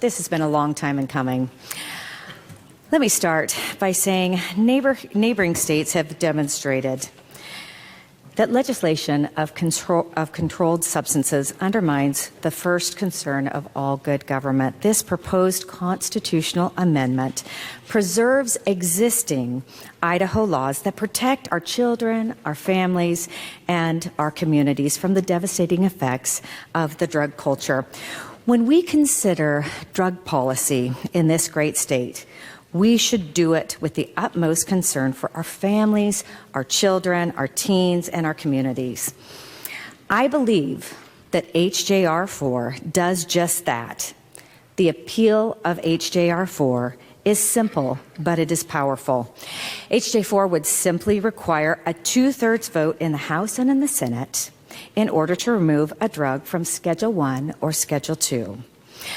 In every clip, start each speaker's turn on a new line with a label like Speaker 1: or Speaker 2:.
Speaker 1: This has been a long time in coming. Let me start by saying neighboring states have demonstrated that legislation of controlled substances undermines the first concern of all good government. This proposed constitutional amendment preserves existing Idaho laws that protect our children, our families, and our communities from the devastating effects of the drug culture. When we consider drug policy in this great state, we should do it with the utmost concern for our families, our children, our teens, and our communities. I believe that HJR 4 does just that. The appeal of HJR 4 is simple, but it is powerful. HJ 4 would simply require a 2/3 vote in the House and in the Senate in order to remove a drug from Schedule 1 or Schedule 2.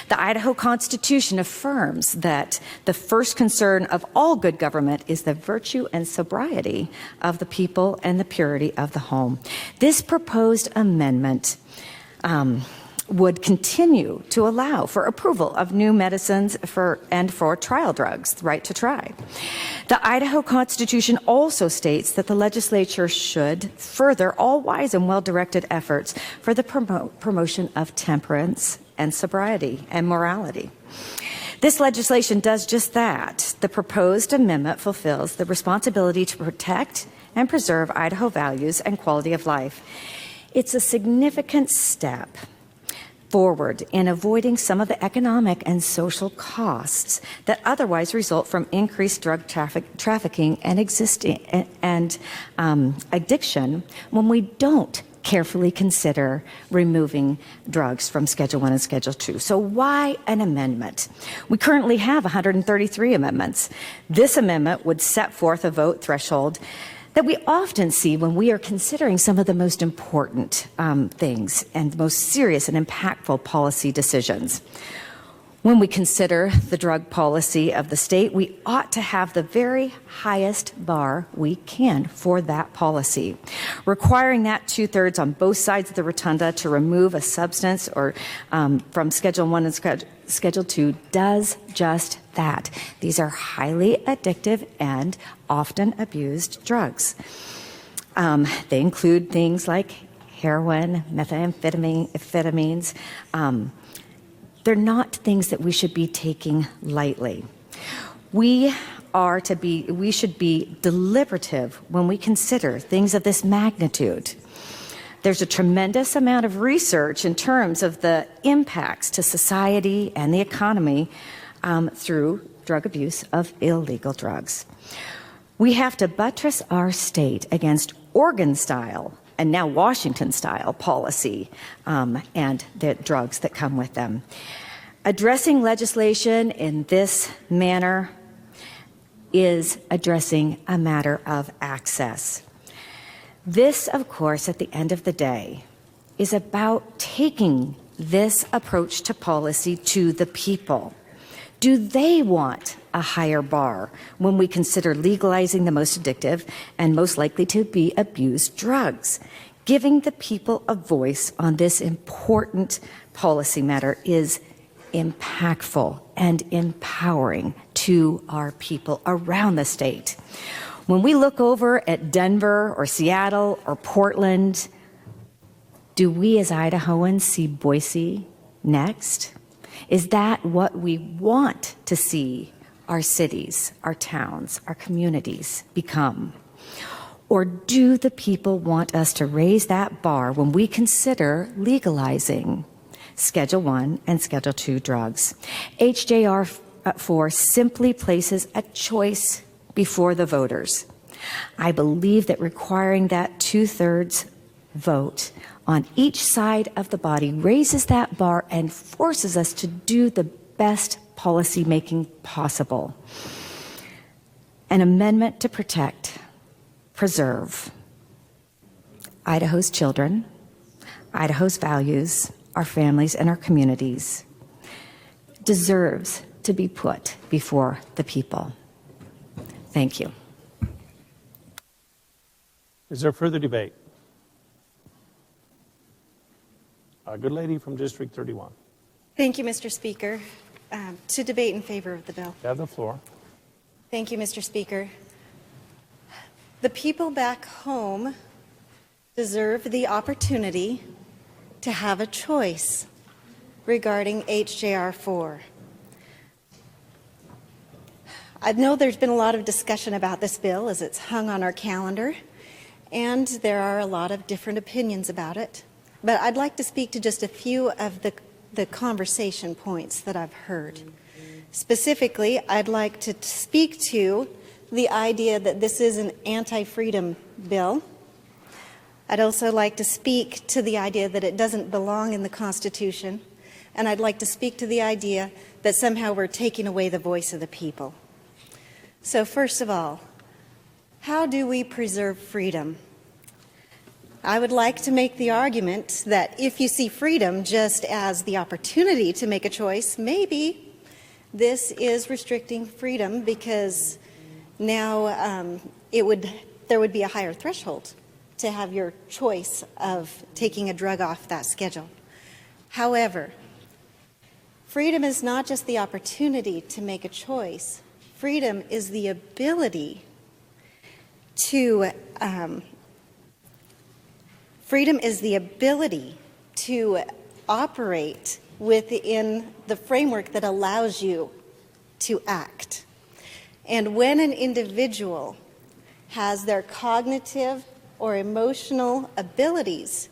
Speaker 1: The Idaho Constitution affirms that the first concern of all good government is the virtue and sobriety of the people and the purity of the home. This proposed amendment would continue to allow for approval of new medicines for trial drugs, the right to try. The Idaho Constitution also states that the legislature should further all wise and well-directed efforts for the promotion of temperance and sobriety and morality. This legislation does just that. The proposed amendment fulfills the responsibility to protect and preserve Idaho values and quality of life. It's a significant step forward in avoiding some of the economic and social costs that otherwise result from increased drug trafficking and addiction when we don't carefully consider removing drugs from Schedule 1 and Schedule 2. So why an amendment? We currently have 133 amendments. This amendment would set forth a vote threshold that we often see when we are considering some of the most important things and most serious and impactful policy decisions. When we consider the drug policy of the state, we ought to have the very highest bar we can for that policy. Requiring that 2/3 on both sides of the rotunda to remove a substance or from Schedule 1 and Schedule 2 does just that. These are highly addictive and often abused drugs. They include things like heroin, methamphetamines. They're not things that we should be taking lightly. We should be deliberative when we consider things of this magnitude. There's a tremendous amount of research in terms of the impacts to society and the economy through drug abuse of illegal drugs. We have to buttress our state against Oregon-style and now Washington-style policy and the drugs that come with them. Addressing legislation in this manner is addressing a matter of access. This, of course, at the end of the day, is about taking this approach to policy to the people. Do they want a higher bar when we consider legalizing the most addictive and most likely to be abused drugs? Giving the people a voice on this important policy matter is impactful and empowering to our people around the state. When we look over at Denver or Seattle or Portland, do we as Idahoans see Boise next? Is that what we want to see our cities, our towns, our communities become? Or do the people want us to raise that bar when we consider legalizing Schedule 1 and Schedule 2 drugs? HJR 4 simply places a choice before the voters. I believe that requiring that 2/3 vote on each side of the body raises that bar and forces us to do the best policy making possible. An amendment to protect, preserve Idaho's children, Idaho's values, our families, and our communities deserves to be put before the people. Thank you.
Speaker 2: Is there further debate? A good lady from District 31.
Speaker 3: Thank you, Mr. Speaker. to debate in favor of the bill.
Speaker 2: You have the floor.
Speaker 3: Thank you, Mr. Speaker. The people back home deserve the opportunity to have a choice regarding HJR 4. I know there's been a lot of discussion about this bill as it's hung on our calendar, and there are a lot of different opinions about it. But I'd like to speak to just a few of the conversation points that I've heard. Specifically, I'd like to speak to the idea that this is an anti-freedom bill. I'd also like to speak to the idea that it doesn't belong in the Constitution, and I'd like to speak to the idea that somehow we're taking away the voice of the people. So first of all, how do we preserve freedom? I would like to make the argument that if you see freedom just as the opportunity to make a choice, maybe this is restricting freedom because now there would be a higher threshold to have your choice of taking a drug off that schedule. However, freedom is not just the opportunity to make a choice. Freedom is the ability to operate within the framework that allows you to act. And when an individual has their cognitive or emotional abilities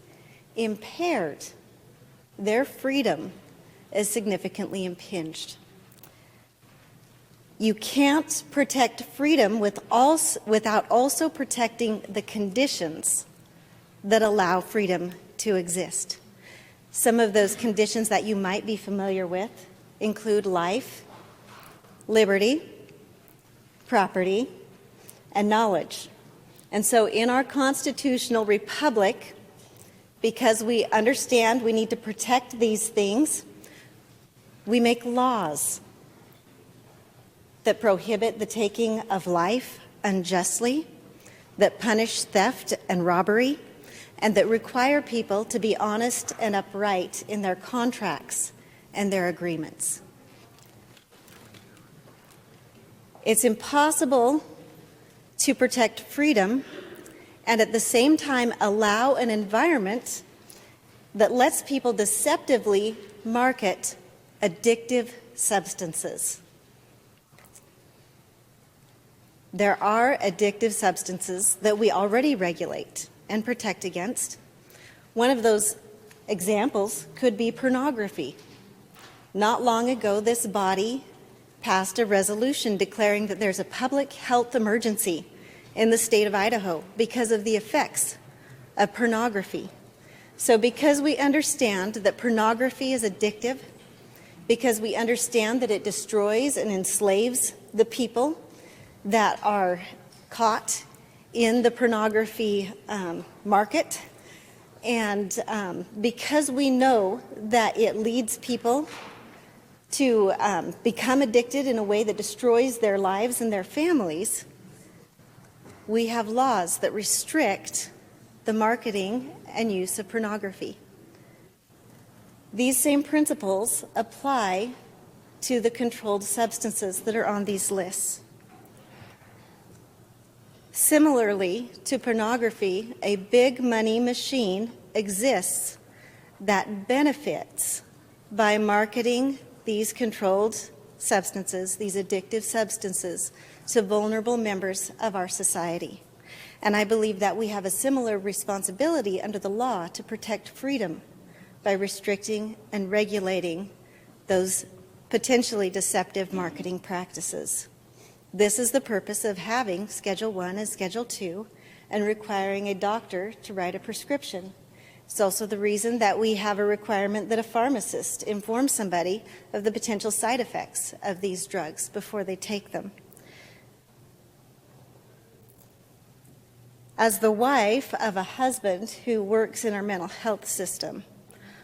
Speaker 3: impaired, their freedom is significantly impinged. You can't protect freedom without also protecting the conditions that allow freedom to exist. Some of those conditions that you might be familiar with include life, liberty, property, and knowledge. And so in our constitutional republic, because we understand we need to protect these things, we make laws that prohibit the taking of life unjustly, that punish theft and robbery, and that require people to be honest and upright in their contracts and their agreements. It's impossible to protect freedom and at the same time allow an environment that lets people deceptively market addictive substances. There are addictive substances that we already regulate and protect against. One of those examples could be pornography. Not long ago, this body passed a resolution declaring that there's a public health emergency in the state of Idaho because of the effects of pornography. So because we understand that pornography is addictive, because we understand that it destroys and enslaves the people that are caught in the pornography market, and because we know that it leads people to become addicted in a way that destroys their lives and their families, we have laws that restrict the marketing and use of pornography. These same principles apply to the controlled substances that are on these lists. Similarly to pornography, a big money machine exists that benefits by marketing these controlled substances, these addictive substances, to vulnerable members of our society. And I believe that we have a similar responsibility under the law to protect freedom by restricting and regulating those potentially deceptive marketing practices. This is the purpose of having Schedule I and Schedule II and requiring a doctor to write a prescription. It's also the reason that we have a requirement that a pharmacist inform somebody of the potential side effects of these drugs before they take them. As the wife of a husband who works in our mental health system,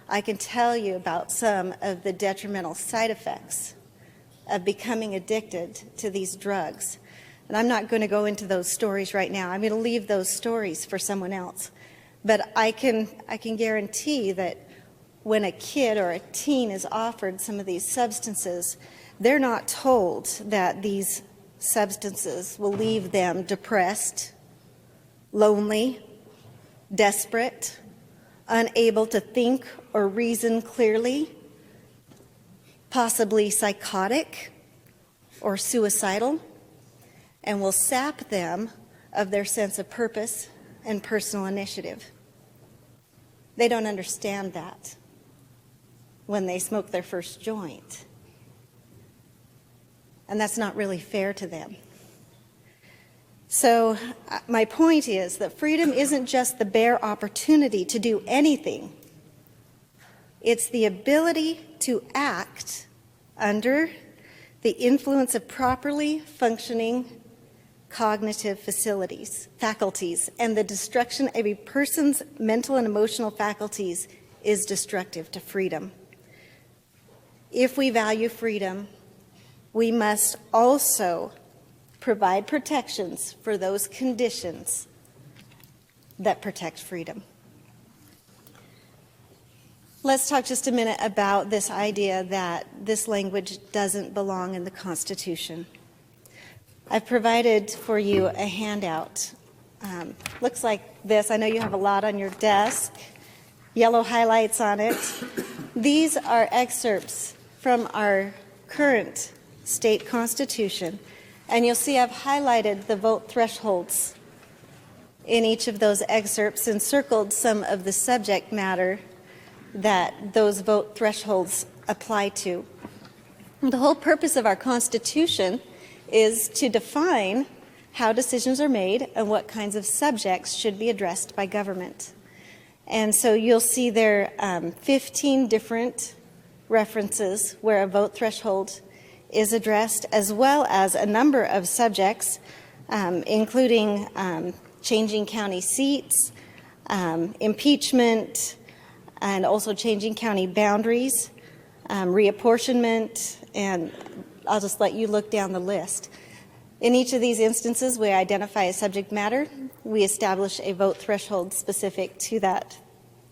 Speaker 3: I can tell you about some of the detrimental side effects of becoming addicted to these drugs. And I'm not going to go into those stories right now. I'm going to leave those stories for someone else. But I can guarantee that when a kid or a teen is offered some of these substances, they're not told that these substances will leave them depressed, lonely, desperate, unable to think or reason clearly, possibly psychotic or suicidal, and will sap them of their sense of purpose and personal initiative. They don't understand that when they smoke their first joint. And that's not really fair to them. So my point is that freedom isn't just the bare opportunity to do anything. It's the ability to act under the influence of properly functioning cognitive faculties, and the destruction of a person's mental and emotional faculties is destructive to freedom. If we value freedom, we must also provide protections for those conditions that protect freedom. Let's talk just a minute about this idea that this language doesn't belong in the Constitution. I've provided for you a handout. Looks like this. I know you have a lot on your desk, yellow highlights on it. These are excerpts from our current state constitution, and you'll see I've highlighted the vote thresholds in each of those excerpts and circled some of the subject matter that those vote thresholds apply to. The whole purpose of our Constitution is to define how decisions are made and what kinds of subjects should be addressed by government. And so you'll see there 15 different references where a vote threshold is addressed, as well as a number of subjects, including changing county seats, impeachment, and also changing county boundaries, reapportionment, and I'll just let you look down the list. In each of these instances, we identify a subject matter. We establish a vote threshold specific to that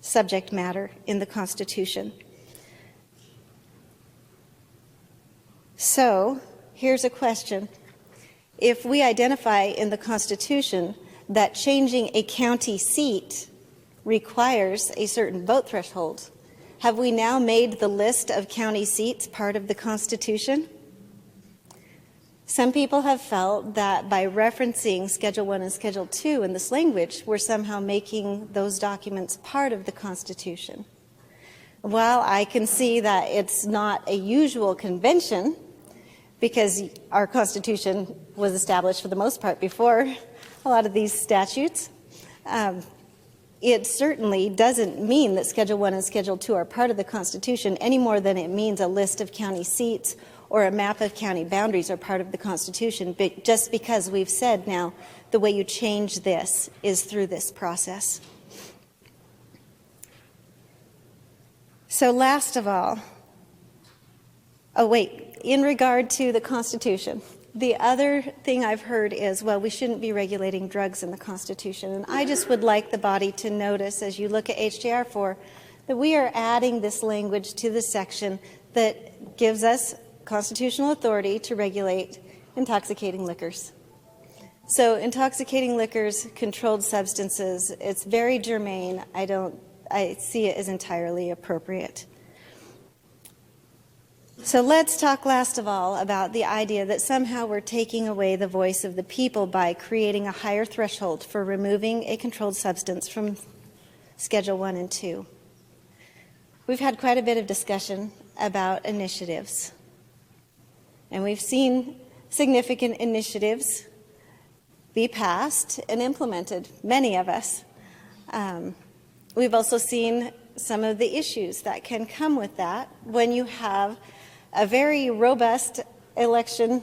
Speaker 3: subject matter in the Constitution. So, here's a question. If we identify in the Constitution that changing a county seat requires a certain vote threshold, have we now made the list of county seats part of the Constitution? Some people have felt that by referencing Schedule I and Schedule II in this language, we're somehow making those documents part of the Constitution. While I can see that it's not a usual convention, because our Constitution was established for the most part before a lot of these statutes, it certainly doesn't mean that Schedule I and Schedule II are part of the Constitution any more than it means a list of county seats or a map of county boundaries are part of the Constitution, but just because we've said now the way you change this is through this process. So last of all, in regard to the Constitution, the other thing I've heard is, well, we shouldn't be regulating drugs in the Constitution. And I just would like the body to notice, as you look at HJR 4, that we are adding this language to the section that gives us constitutional authority to regulate intoxicating liquors. So intoxicating liquors, controlled substances, it's very germane. I see it as entirely appropriate. So let's talk last of all about the idea that somehow we're taking away the voice of the people by creating a higher threshold for removing a controlled substance from Schedule I and II. We've had quite a bit of discussion about initiatives. And we've seen significant initiatives be passed and implemented, many of us. We've also seen some of the issues that can come with that when you have a very robust election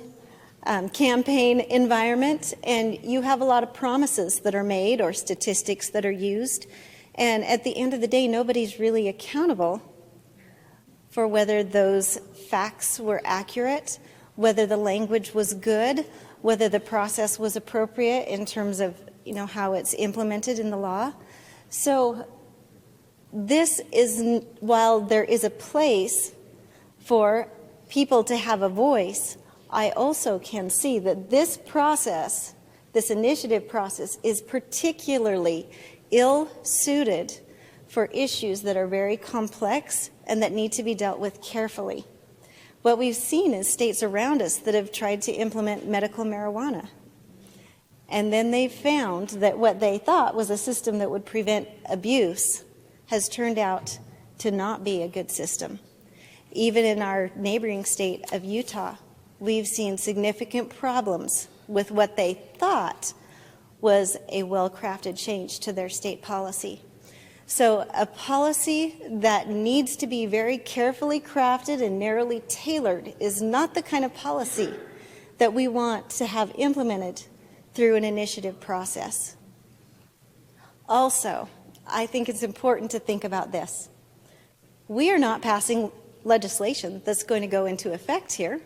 Speaker 3: campaign environment and you have a lot of promises that are made or statistics that are used. And at the end of the day, nobody's really accountable for whether those facts were accurate, whether the language was good, whether the process was appropriate in terms of how it's implemented in the law. So while there is a place for people to have a voice, I also can see that this process, this initiative process, is particularly ill-suited for issues that are very complex and that need to be dealt with carefully. What we've seen is states around us that have tried to implement medical marijuana. And then they found that what they thought was a system that would prevent abuse has turned out to not be a good system. Even in our neighboring state of Utah, we've seen significant problems with what they thought was a well-crafted change to their state policy. So a policy that needs to be very carefully crafted and narrowly tailored is not the kind of policy that we want to have implemented through an initiative process. Also, I think it's important to think about this. We are not passing legislation that's going to go into effect here.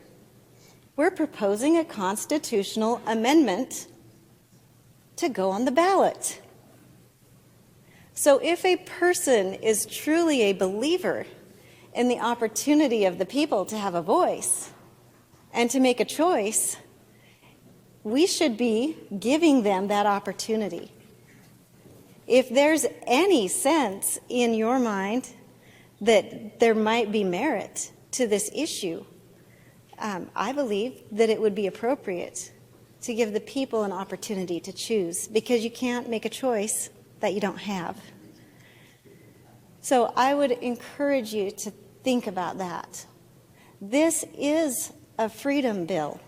Speaker 3: We're proposing a constitutional amendment to go on the ballot. So if a person is truly a believer in the opportunity of the people to have a voice and to make a choice, we should be giving them that opportunity. If there's any sense in your mind that there might be merit to this issue, I believe that it would be appropriate to give the people an opportunity to choose, because you can't make a choice that you don't have. So I would encourage you to think about that. This is a freedom bill.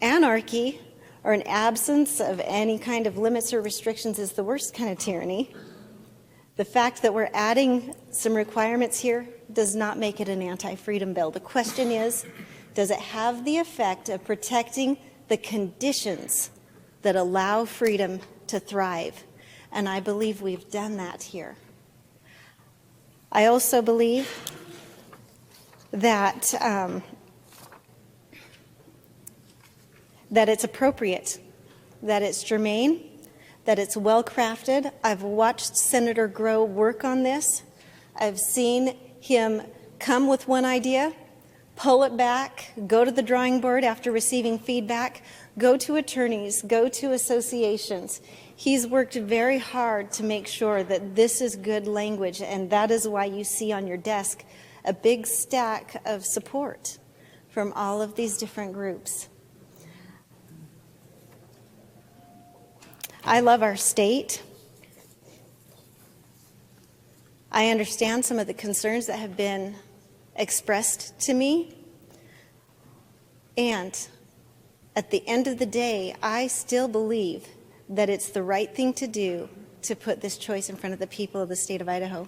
Speaker 3: Anarchy, or an absence of any kind of limits or restrictions, is the worst kind of tyranny. The fact that we're adding some requirements here does not make it an anti-freedom bill. The question is, does it have the effect of protecting the conditions that allow freedom to thrive? And I believe we've done that here. I also believe that that it's appropriate, that it's germane, that it's well-crafted. I've watched Senator Grow work on this. I've seen him come with one idea, pull it back, go to the drawing board after receiving feedback, go to attorneys, go to associations. He's worked very hard to make sure that this is good language, and that is why you see on your desk a big stack of support from all of these different groups. I love our state. I understand some of the concerns that have been expressed to me. And at the end of the day, I still believe that it's the right thing to do to put this choice in front of the people of the state of Idaho.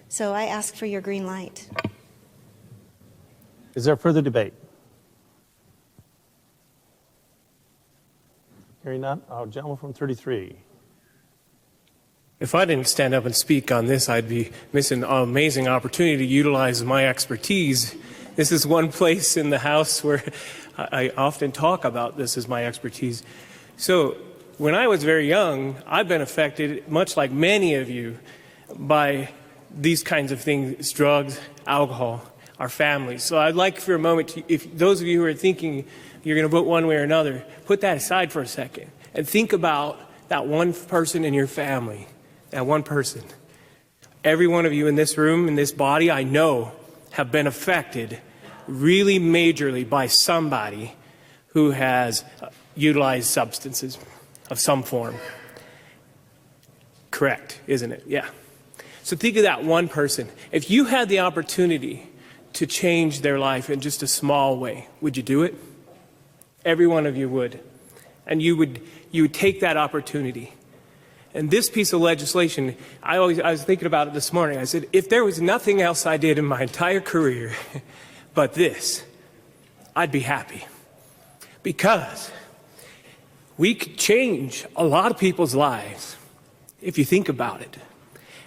Speaker 3: So I ask for your green light.
Speaker 2: Is there further debate? Hearing none, gentleman from 33.
Speaker 4: If I didn't stand up and speak on this, I'd be missing an amazing opportunity to utilize my expertise. This is one place in the House where I often talk about this as my expertise. So when I was very young, I've been affected, much like many of you, by these kinds of things, drugs, alcohol, our families. So I'd like for a moment, if those of you who are thinking you're going to vote one way or another, put that aside for a second and think about that one person in your family, that one person. Every one of you in this room, in this body, I know have been affected really majorly by somebody who has utilized substances of some form. Correct, isn't it? Yeah. So think of that one person. If you had the opportunity to change their life in just a small way, would you do it? Every one of you would. And you would take that opportunity. And this piece of legislation, I was thinking about it this morning. I said, if there was nothing else I did in my entire career but this, I'd be happy. Because we could change a lot of people's lives if you think about it.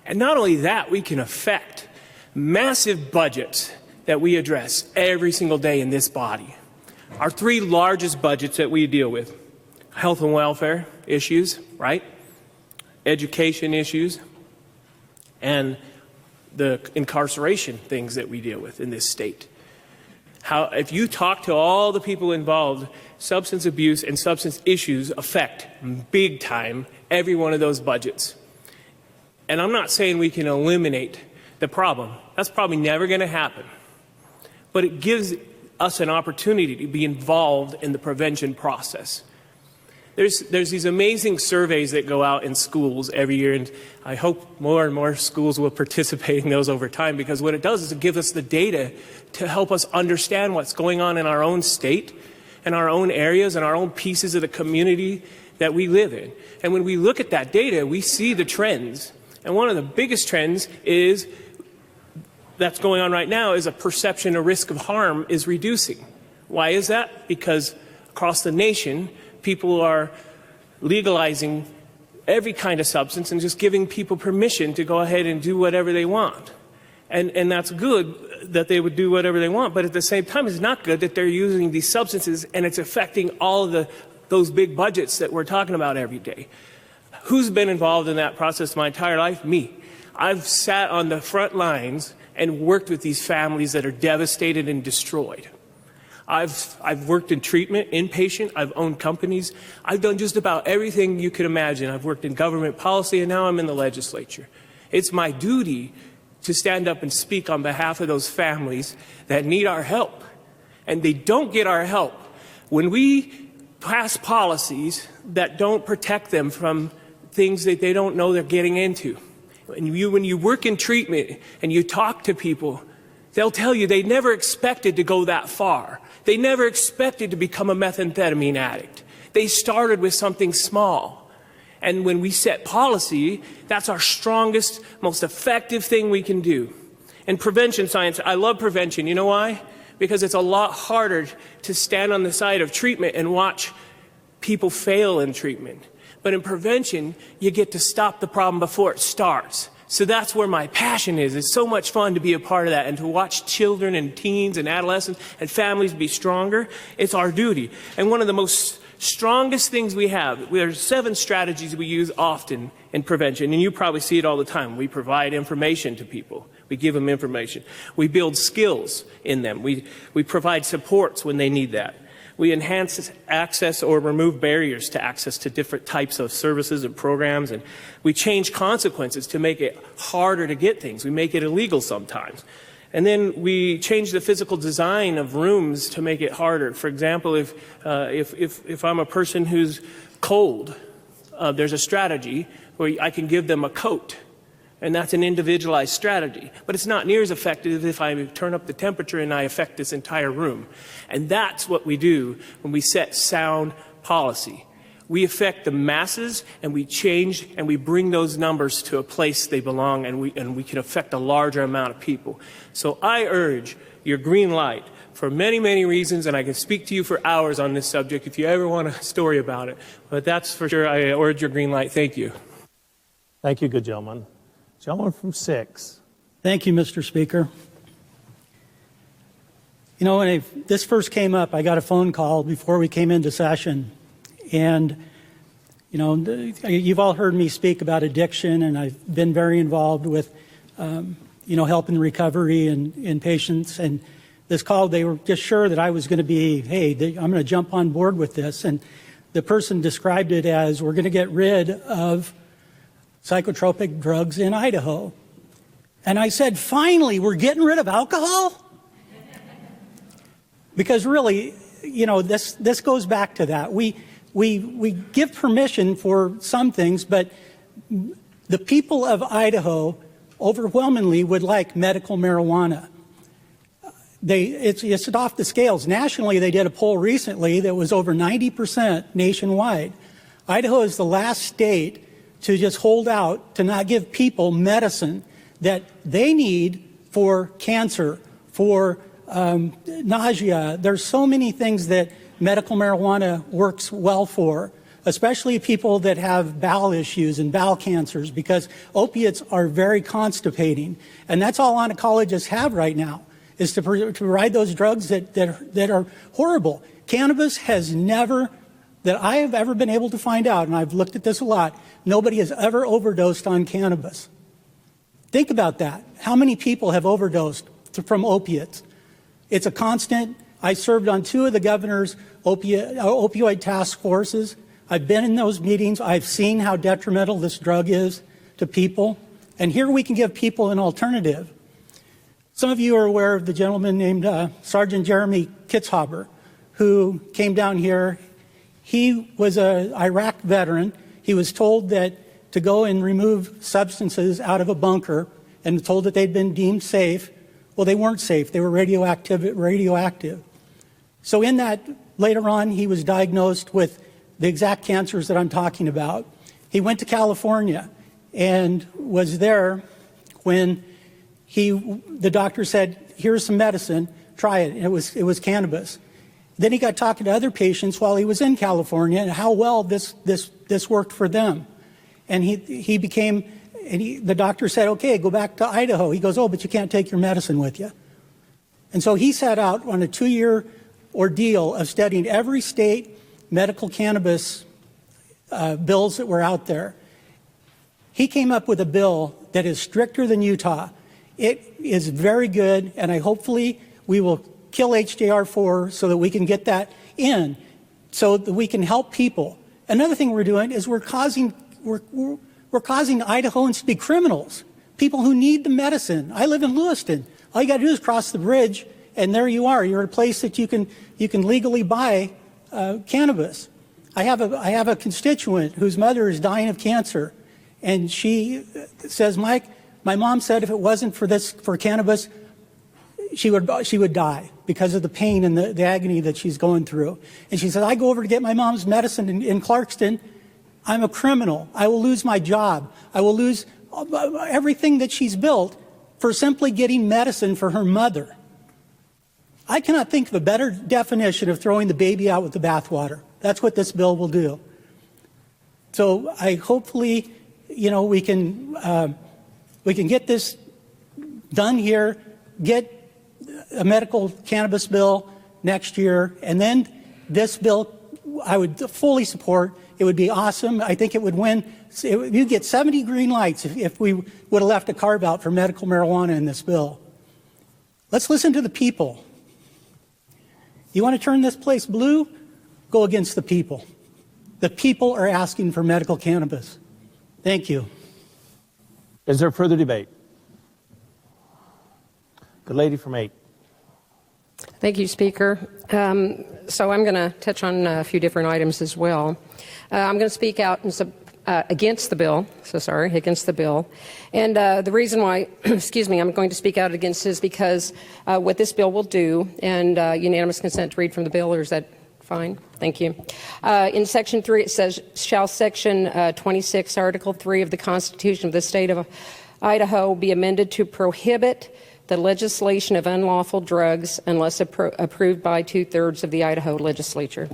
Speaker 4: And not only that, we can affect massive budgets that we address every single day in this body. Our three largest budgets that we deal with: health and welfare issues, right? Education issues, and the incarceration things that we deal with in this state. How, if you talk to all the people involved, substance abuse and substance issues affect big time every one of those budgets. And I'm not saying we can eliminate the problem. That's probably never going to happen. But it gives us an opportunity to be involved in the prevention process. There's these amazing surveys that go out in schools every year, and I hope more and more schools will participate in those over time, because what it does is it gives us the data to help us understand what's going on in our own state and our own areas and our own pieces of the community that we live in. And when we look at that data, we see the trends. And one of the biggest trends is that's going on right now is a perception of risk of harm is reducing. Why is that? Because across the nation, people are legalizing every kind of substance and just giving people permission to go ahead and do whatever they want. And that's good that they would do whatever they want, but at the same time, it's not good that they're using these substances and it's affecting all of those big budgets that we're talking about every day. Who's been involved in that process my entire life? Me. I've sat on the front lines and worked with these families that are devastated and destroyed. I've worked in treatment, inpatient, I've owned companies, I've done just about everything you could imagine. I've worked in government policy, and now I'm in the legislature. It's my duty to stand up and speak on behalf of those families that need our help. And they don't get our help when we pass policies that don't protect them from things that they don't know they're getting into. When you work in treatment and you talk to people, they'll tell you they never expected to go that far. They never expected to become a methamphetamine addict. They started with something small. And when we set policy, that's our strongest, most effective thing we can do. And prevention science, I love prevention. You know why? Because it's a lot harder to stand on the side of treatment and watch people fail in treatment. But in prevention, you get to stop the problem before it starts. So that's where my passion is. It's so much fun to be a part of that and to watch children and teens and adolescents and families be stronger. It's our duty. And one of the most strongest things we have, there's 7 strategies we use often in prevention, and you probably see it all the time. We provide information to people. We give them information. We build skills in them. We provide supports when they need that. We enhance access or remove barriers to access to different types of services and programs, and we change consequences to make it harder to get things. We make it illegal sometimes. And then we change the physical design of rooms to make it harder. For example, if I'm a person who's cold, there's a strategy where I can give them a coat. And that's an individualized strategy. But it's not near as effective if I turn up the temperature and I affect this entire room. And that's what we do when we set sound policy. We affect the masses, and we change and we bring those numbers to a place they belong, and we can affect a larger amount of people. So I urge your green light for many, many reasons, and I can speak to you for hours on this subject if you ever want a story about it. But that's for sure. I urge your green light. Thank you.
Speaker 2: Thank you, good gentleman. Gentleman from 6.
Speaker 5: Thank you, Mr. Speaker. You know, when this first came up, I got a phone call before we came into session. And, you know, you've all heard me speak about addiction, and I've been very involved with, you know, helping recovery and patients. And this call, they were just sure that I was going to be, hey, I'm going to jump on board with this. And the person described it as, we're going to get rid of psychotropic drugs in Idaho. And I said, finally, we're getting rid of alcohol? Because really, you know, this goes back to that. We give permission for some things, but the people of Idaho overwhelmingly would like medical marijuana. It's off the scales. Nationally, they did a poll recently that was over 90% nationwide. Idaho is the last state to just hold out, to not give people medicine that they need for cancer, for nausea. There's so many things that medical marijuana works well for, especially people that have bowel issues and bowel cancers, because opiates are very constipating. And that's all oncologists have right now, is to provide those drugs that are horrible. Cannabis has never, that I have ever been able to find out, and I've looked at this a lot, nobody has ever overdosed on cannabis. Think about that. How many people have overdosed from opiates? It's a constant. I served on 2 of the governor's opioid task forces. I've been in those meetings. I've seen how detrimental this drug is to people. And here we can give people an alternative. Some of you are aware of the gentleman named Sergeant Jeremy Kitzhaber, who came down here. He was an Iraq veteran. He was told that to go and remove substances out of a bunker and told that they'd been deemed safe. Well, they weren't safe. They were radioactive. So in that, later on, he was diagnosed with the exact cancers that I'm talking about. He went to California and was there when the doctor said, here's some medicine, try it. And it was cannabis. Then he got talking to other patients while he was in California and how well this worked for them. And the doctor said, okay, go back to Idaho. He goes, oh, but you can't take your medicine with you. And so he set out on a 2-year ordeal of studying every state medical cannabis bills that were out there. He came up with a bill that is stricter than Utah. It is very good, and hopefully we will kill HJR4 so that we can get that in, so that we can help people. Another thing we're doing is we're causing Idahoans to be criminals, people who need the medicine. I live in Lewiston. All you got to do is cross the bridge, and there you are. You're at a place that you can legally buy cannabis. I have a constituent whose mother is dying of cancer, and she says, Mike, my mom said if it wasn't for cannabis, she would die because of the pain and the agony that she's going through. And she said, I go over to get my mom's medicine in Clarkston. I'm a criminal. I will lose my job. I will lose everything that she's built for simply getting medicine for her mother. I cannot think of a better definition of throwing the baby out with the bathwater. That's what this bill will do. So hopefully, we can get this done here, get a medical cannabis bill next year, and then this bill I would fully support. It would be awesome. I think it would win. You'd get 70 green lights if we would have left a carve out for medical marijuana in this bill. Let's listen to the people. You want to turn this place blue? Go against the people. The people are asking for medical cannabis. Thank you.
Speaker 2: Is there further debate? The lady from 8.
Speaker 6: Thank you, Speaker. So I'm going to touch on a few different items as well. I'm going to speak out against the bill. Against the bill. And the reason why, I'm going to speak out against is because what this bill will do, and unanimous consent to read from the bill, or is that fine? Thank you. In Section 3, it says, shall Section 26, Article 3 of the Constitution of the State of Idaho be amended to prohibit the legislation of unlawful drugs unless approved by 2/3 of the Idaho legislature.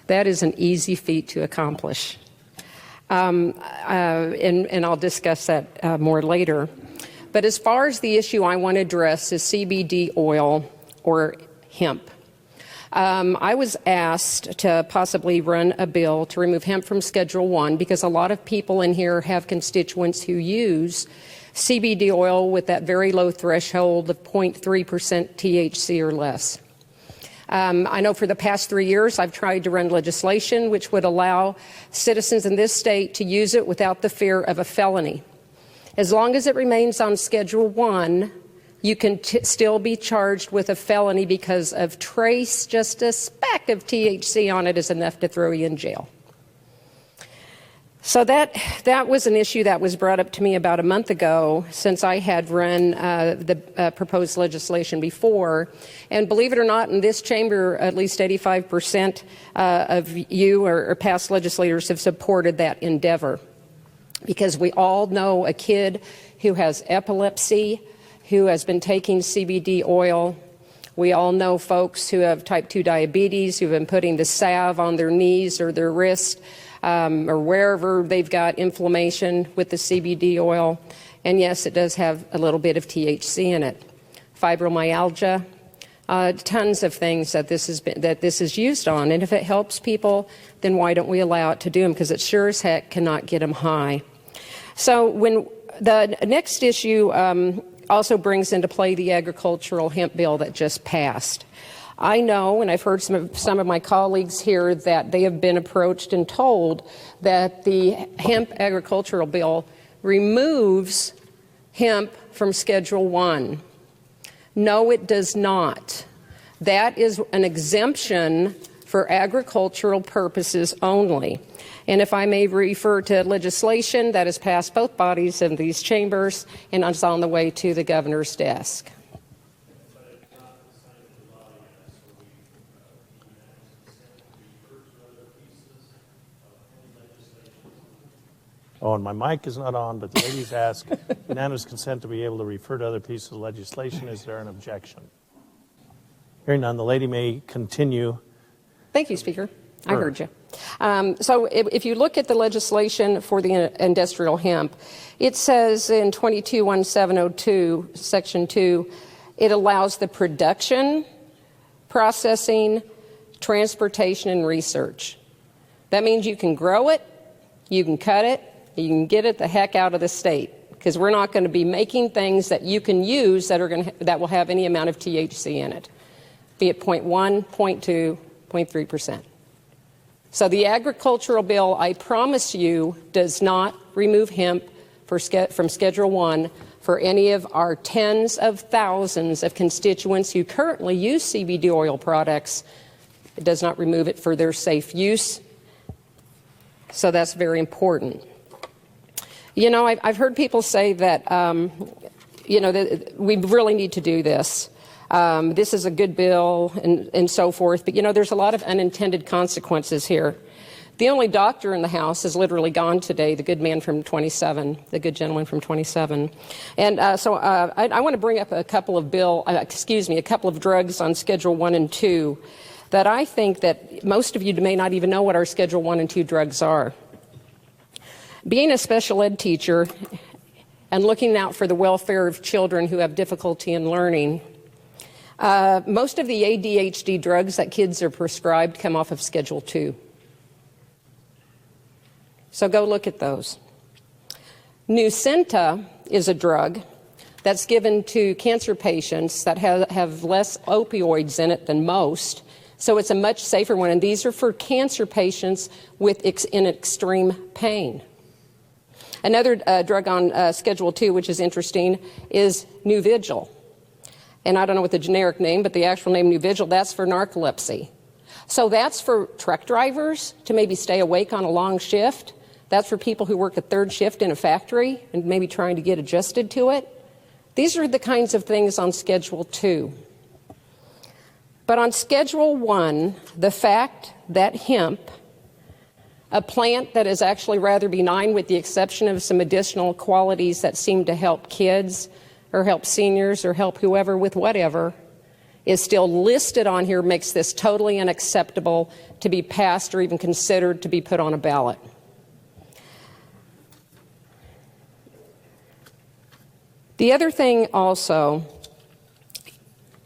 Speaker 6: That is an easy feat to accomplish. And I'll discuss that more later. But as far as the issue I want to address is CBD oil or hemp. I was asked to possibly run a bill to remove hemp from Schedule 1 because a lot of people in here have constituents who use CBD oil with that very low threshold of 0.3% THC or less. I know for the past 3 years I've tried to run legislation which would allow citizens in this state to use it without the fear of a felony. As long as it remains on Schedule 1, you can still be charged with a felony because of trace, just a speck of THC on it is enough to throw you in jail. So that was an issue that was brought up to me about a month ago since I had run the proposed legislation before. And believe it or not, in this chamber, at least 85% of you or past legislators have supported that endeavor. Because we all know a kid who has epilepsy, who has been taking CBD oil. We all know folks who have type 2 diabetes, who have been putting the salve on their knees or their wrist, or wherever they've got inflammation with the CBD oil. And yes, it does have a little bit of THC in it. Fibromyalgia, tons of things that this is used on. And if it helps people, then why don't we allow it to do them? Because it sure as heck cannot get them high. So when The next issue also brings into play the agricultural hemp bill that just passed. I know, and I've heard some of my colleagues here, that they have been approached and told that the hemp agricultural bill removes hemp from Schedule 1. No, it does not. That is an exemption for agricultural purposes only. And if I may refer to legislation that has passed both bodies in these chambers and is on the way to the governor's desk.
Speaker 2: Oh, and my mic is not on, but the ladies ask unanimous consent to be able to refer to other pieces of legislation. Is there an objection? Hearing none, the lady may continue.
Speaker 6: Thank you, Speaker. I heard you. So if you look at the legislation for the industrial hemp, it says in 221702, Section 2, it allows the production, processing, transportation, and research. That means you can grow it, you can cut it, you can get it the heck out of the state, because we're not going to be making things that you can use that will have any amount of THC in it, be it 0.1, 0.2, 0.3%. So the agricultural bill, I promise you, does not remove hemp from Schedule 1 for any of our tens of thousands of constituents who currently use CBD oil products. It does not remove it for their safe use. So that's very important. You know, I've heard people say that, that we really need to do this. This is a good bill and so forth. But, there's a lot of unintended consequences here. The only doctor in the House is literally gone today, the good man from 27, the good gentleman from 27. And so I want to bring up a couple of drugs on Schedule 1 and 2 that I think that most of you may not even know what our Schedule 1 and 2 drugs are. Being a special ed teacher and looking out for the welfare of children who have difficulty in learning, most of the ADHD drugs that kids are prescribed come off of Schedule 2. So go look at those. Nucynta is a drug that's given to cancer patients that have less opioids in it than most. So it's a much safer one. And these are for cancer patients in extreme pain. Another drug on Schedule 2, which is interesting, is Nuvigil. And I don't know what the generic name, but the actual name Nuvigil, that's for narcolepsy. So that's for truck drivers to maybe stay awake on a long shift. That's for people who work a third shift in a factory and maybe trying to get adjusted to it. These are the kinds of things on Schedule 2. But on Schedule 1, the fact that hemp, a plant that is actually rather benign with the exception of some additional qualities that seem to help kids or help seniors or help whoever with whatever, is still listed on here, makes this totally unacceptable to be passed or even considered to be put on a ballot. The other thing also,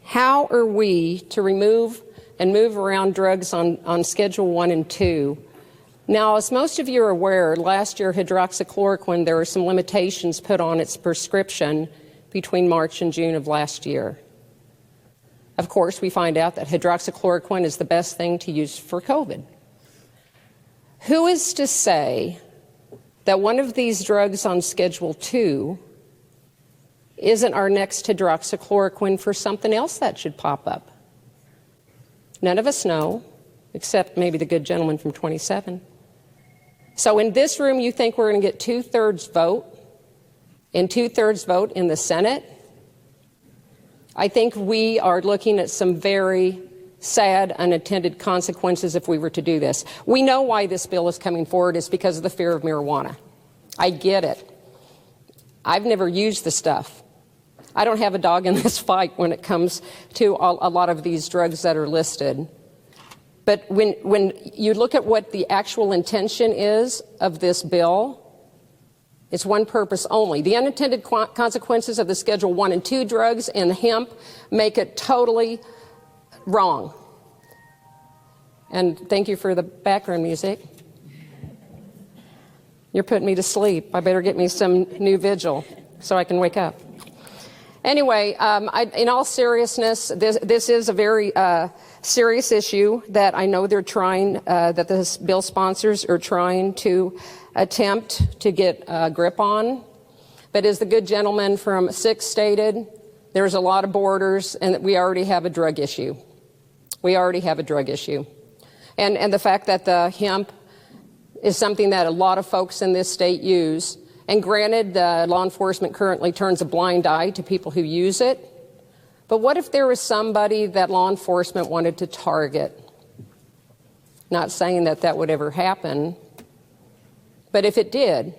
Speaker 6: how are we to remove and move around drugs on Schedule 1 and 2? Now, as most of you are aware, last year hydroxychloroquine, there were some limitations put on its prescription between March and June of last year. Of course, we find out that hydroxychloroquine is the best thing to use for COVID. Who is to say that one of these drugs on Schedule 2 isn't our next hydroxychloroquine for something else that should pop up? None of us know, except maybe the good gentleman from 27. So in this room, you think we're going to get 2/3 vote and 2/3 vote in the Senate? I think we are looking at some very sad unintended consequences if we were to do this. We know why this bill is coming forward. It's because of the fear of marijuana. I get it. I've never used the stuff. I don't have a dog in this fight when it comes to a lot of these drugs that are listed. But when you look at what the actual intention is of this bill, it's one purpose only. The unintended consequences of the Schedule 1 and 2 drugs and hemp make it totally wrong. And thank you for the background music. You're putting me to sleep. I better get me some new vigil so I can wake up. Anyway, in all seriousness, this is a very serious issue that I know they're trying, that the bill sponsors are trying to attempt to get a grip on. But as the good gentleman from 6 stated, there's a lot of borders, and we already have a drug issue. We already have a drug issue. And the fact that the hemp is something that a lot of folks in this state use. And granted, law enforcement currently turns a blind eye to people who use it. But what if there was somebody that law enforcement wanted to target? Not saying that that would ever happen, but if it did,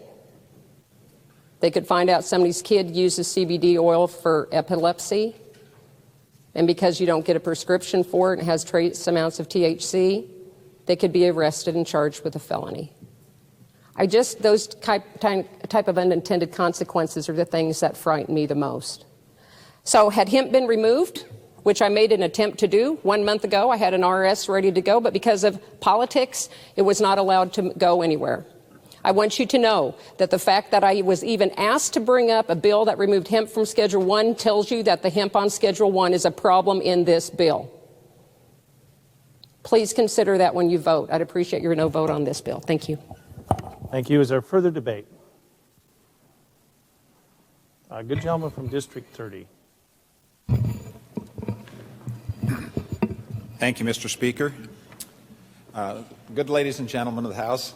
Speaker 6: they could find out somebody's kid uses CBD oil for epilepsy, and because you don't get a prescription for it and it has trace amounts of THC, they could be arrested and charged with a felony. Those type of unintended consequences are the things that frighten me the most. So had hemp been removed, which I made an attempt to do 1 month ago, I had an RS ready to go, but because of politics, it was not allowed to go anywhere. I want you to know that the fact that I was even asked to bring up a bill that removed hemp from Schedule 1 tells you that the hemp on Schedule 1 is a problem in this bill. Please consider that when you vote. I'd appreciate your no vote on this bill. Thank you.
Speaker 2: Thank you. Is there further debate? Good gentleman from District 30.
Speaker 7: Thank you, Mr. Speaker. Good ladies and gentlemen of the House.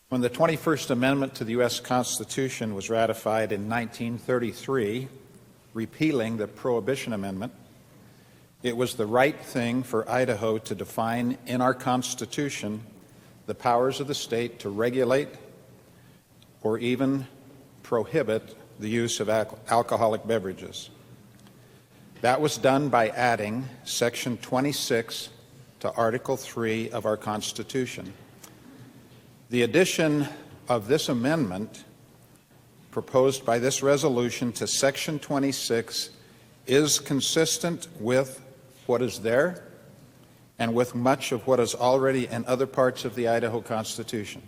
Speaker 7: When the 21st Amendment to the U.S. Constitution was ratified in 1933, repealing the Prohibition Amendment, it was the right thing for Idaho to define in our Constitution the powers of the state to regulate or even prohibit the use of alcoholic beverages. That was done by adding Section 26 to Article 3 of our Constitution. The addition of this amendment proposed by this resolution to Section 26 is consistent with what is there and with much of what is already in other parts of the Idaho Constitution.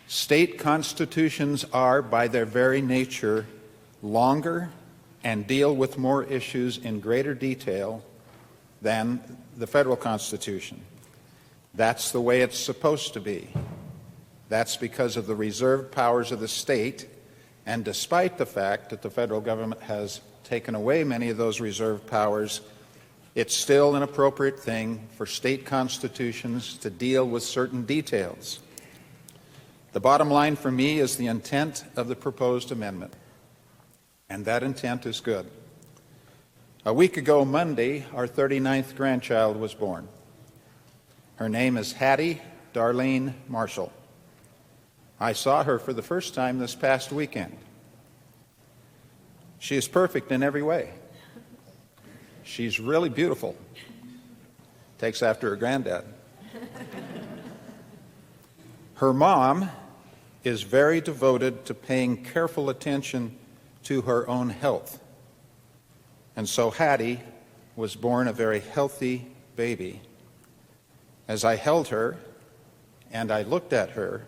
Speaker 7: State constitutions are, by their very nature, longer and deal with more issues in greater detail than the federal Constitution. That's the way it's supposed to be. That's because of the reserved powers of the state, and despite the fact that the federal government has taken away many of those reserved powers, it's still an appropriate thing for state constitutions to deal with certain details. The bottom line for me is the intent of the proposed amendment, and that intent is good. A week ago Monday, our 39th grandchild was born. Her name is Hattie Darlene Marshall. I saw her for the first time this past weekend. She is perfect in every way. She's really beautiful. Takes after her granddad. Her mom is very devoted to paying careful attention to her own health. And so Hattie was born a very healthy baby. As I held her and I looked at her,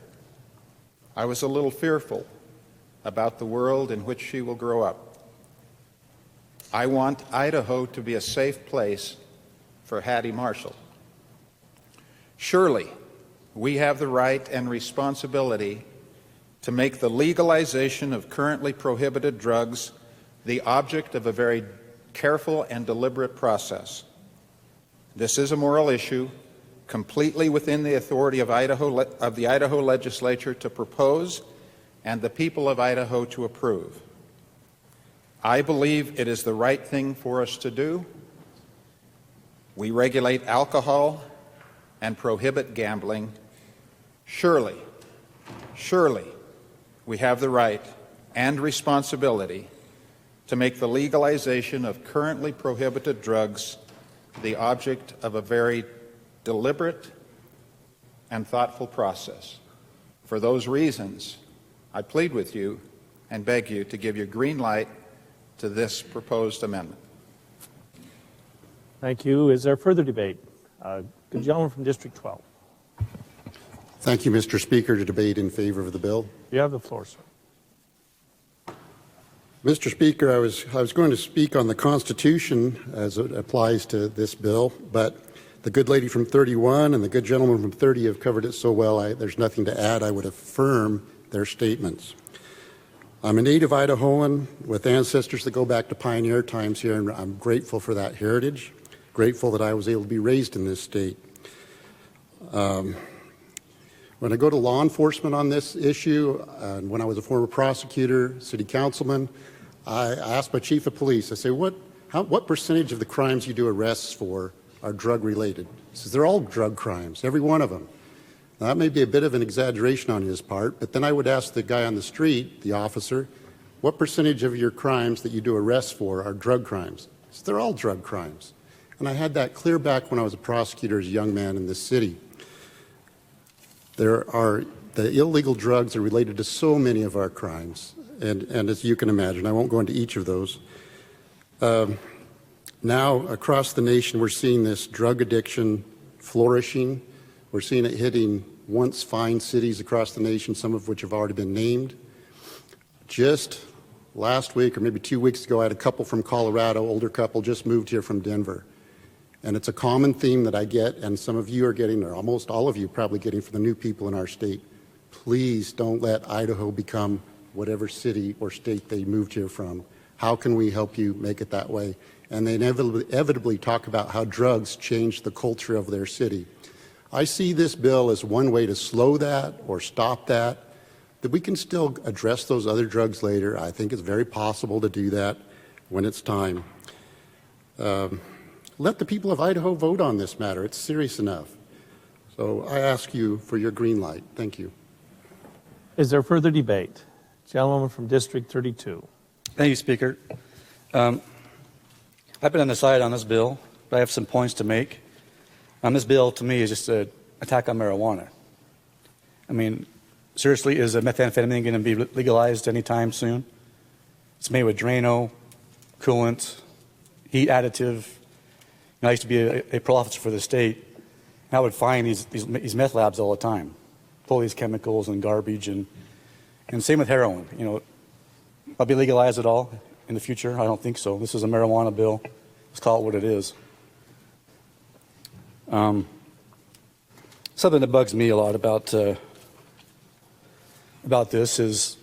Speaker 7: I was a little fearful about the world in which she will grow up. I want Idaho to be a safe place for Hattie Marshall. Surely, we have the right and responsibility to make the legalization of currently prohibited drugs the object of a very careful and deliberate process. This is a moral issue completely within the authority of the Idaho legislature to propose and the people of Idaho to approve. I believe it is the right thing for us to do. We regulate alcohol and prohibit gambling. Surely, we have the right and responsibility to make the legalization of currently prohibited drugs the object of a very deliberate and thoughtful process. For those reasons, I plead with you and beg you to give your green light to this proposed amendment.
Speaker 2: Thank you. Is there further debate? Good gentleman from District 12.
Speaker 8: Thank you, Mr. Speaker, to debate in favor of the bill.
Speaker 2: You have the floor, sir.
Speaker 8: Mr. Speaker, I was going to speak on the Constitution as it applies to this bill, but the good lady from 31 and the good gentleman from 30 have covered it so well, there's nothing to add. I would affirm their statements. I'm a native Idahoan with ancestors that go back to pioneer times here, and I'm grateful for that heritage, grateful that I was able to be raised in this state. When I go to law enforcement on this issue, when I was a former prosecutor, city councilman, I asked my chief of police, I say, what percentage of the crimes you do arrests for are drug-related? He says, they're all drug crimes, every one of them. Now, that may be a bit of an exaggeration on his part, but then I would ask the guy on the street, the officer, what percentage of your crimes that you do arrests for are drug crimes? He says, they're all drug crimes. And I had that clear back when I was a prosecutor as a young man in this city. The illegal drugs are related to so many of our crimes. And as you can imagine, I won't go into each of those. Now, across the nation, we're seeing this drug addiction flourishing. We're seeing it hitting once fine cities across the nation, some of which have already been named. Just last week, or maybe 2 weeks ago, I had a couple from Colorado, older couple, just moved here from Denver. And it's a common theme that I get, and some of you are getting, or almost all of you probably getting from the new people in our state. Please don't let Idaho become whatever city or state they moved here from. How can we help you make it that way? And they inevitably talk about how drugs change the culture of their city. I see this bill as one way to slow that or stop that, that we can still address those other drugs later. I think it's very possible to do that when it's time. Let the people of Idaho vote on this matter. It's serious enough. So I ask you for your green light. Thank you.
Speaker 2: Is there further debate? Gentleman from District 32.
Speaker 9: Thank you, Speaker. I've been undecided on this bill, but I have some points to make. This bill, to me, is just an attack on marijuana. I mean, seriously, is methamphetamine going to be legalized anytime soon? It's made with Drano, coolant, heat additive. I used to be a parole officer for the state, and I would find these meth labs all the time, full of these chemicals and garbage, and same with heroin. You know, I'll be legalized at all in the future? I don't think so. This is a marijuana bill. Let's call it what it is. Something that bugs me a lot about this is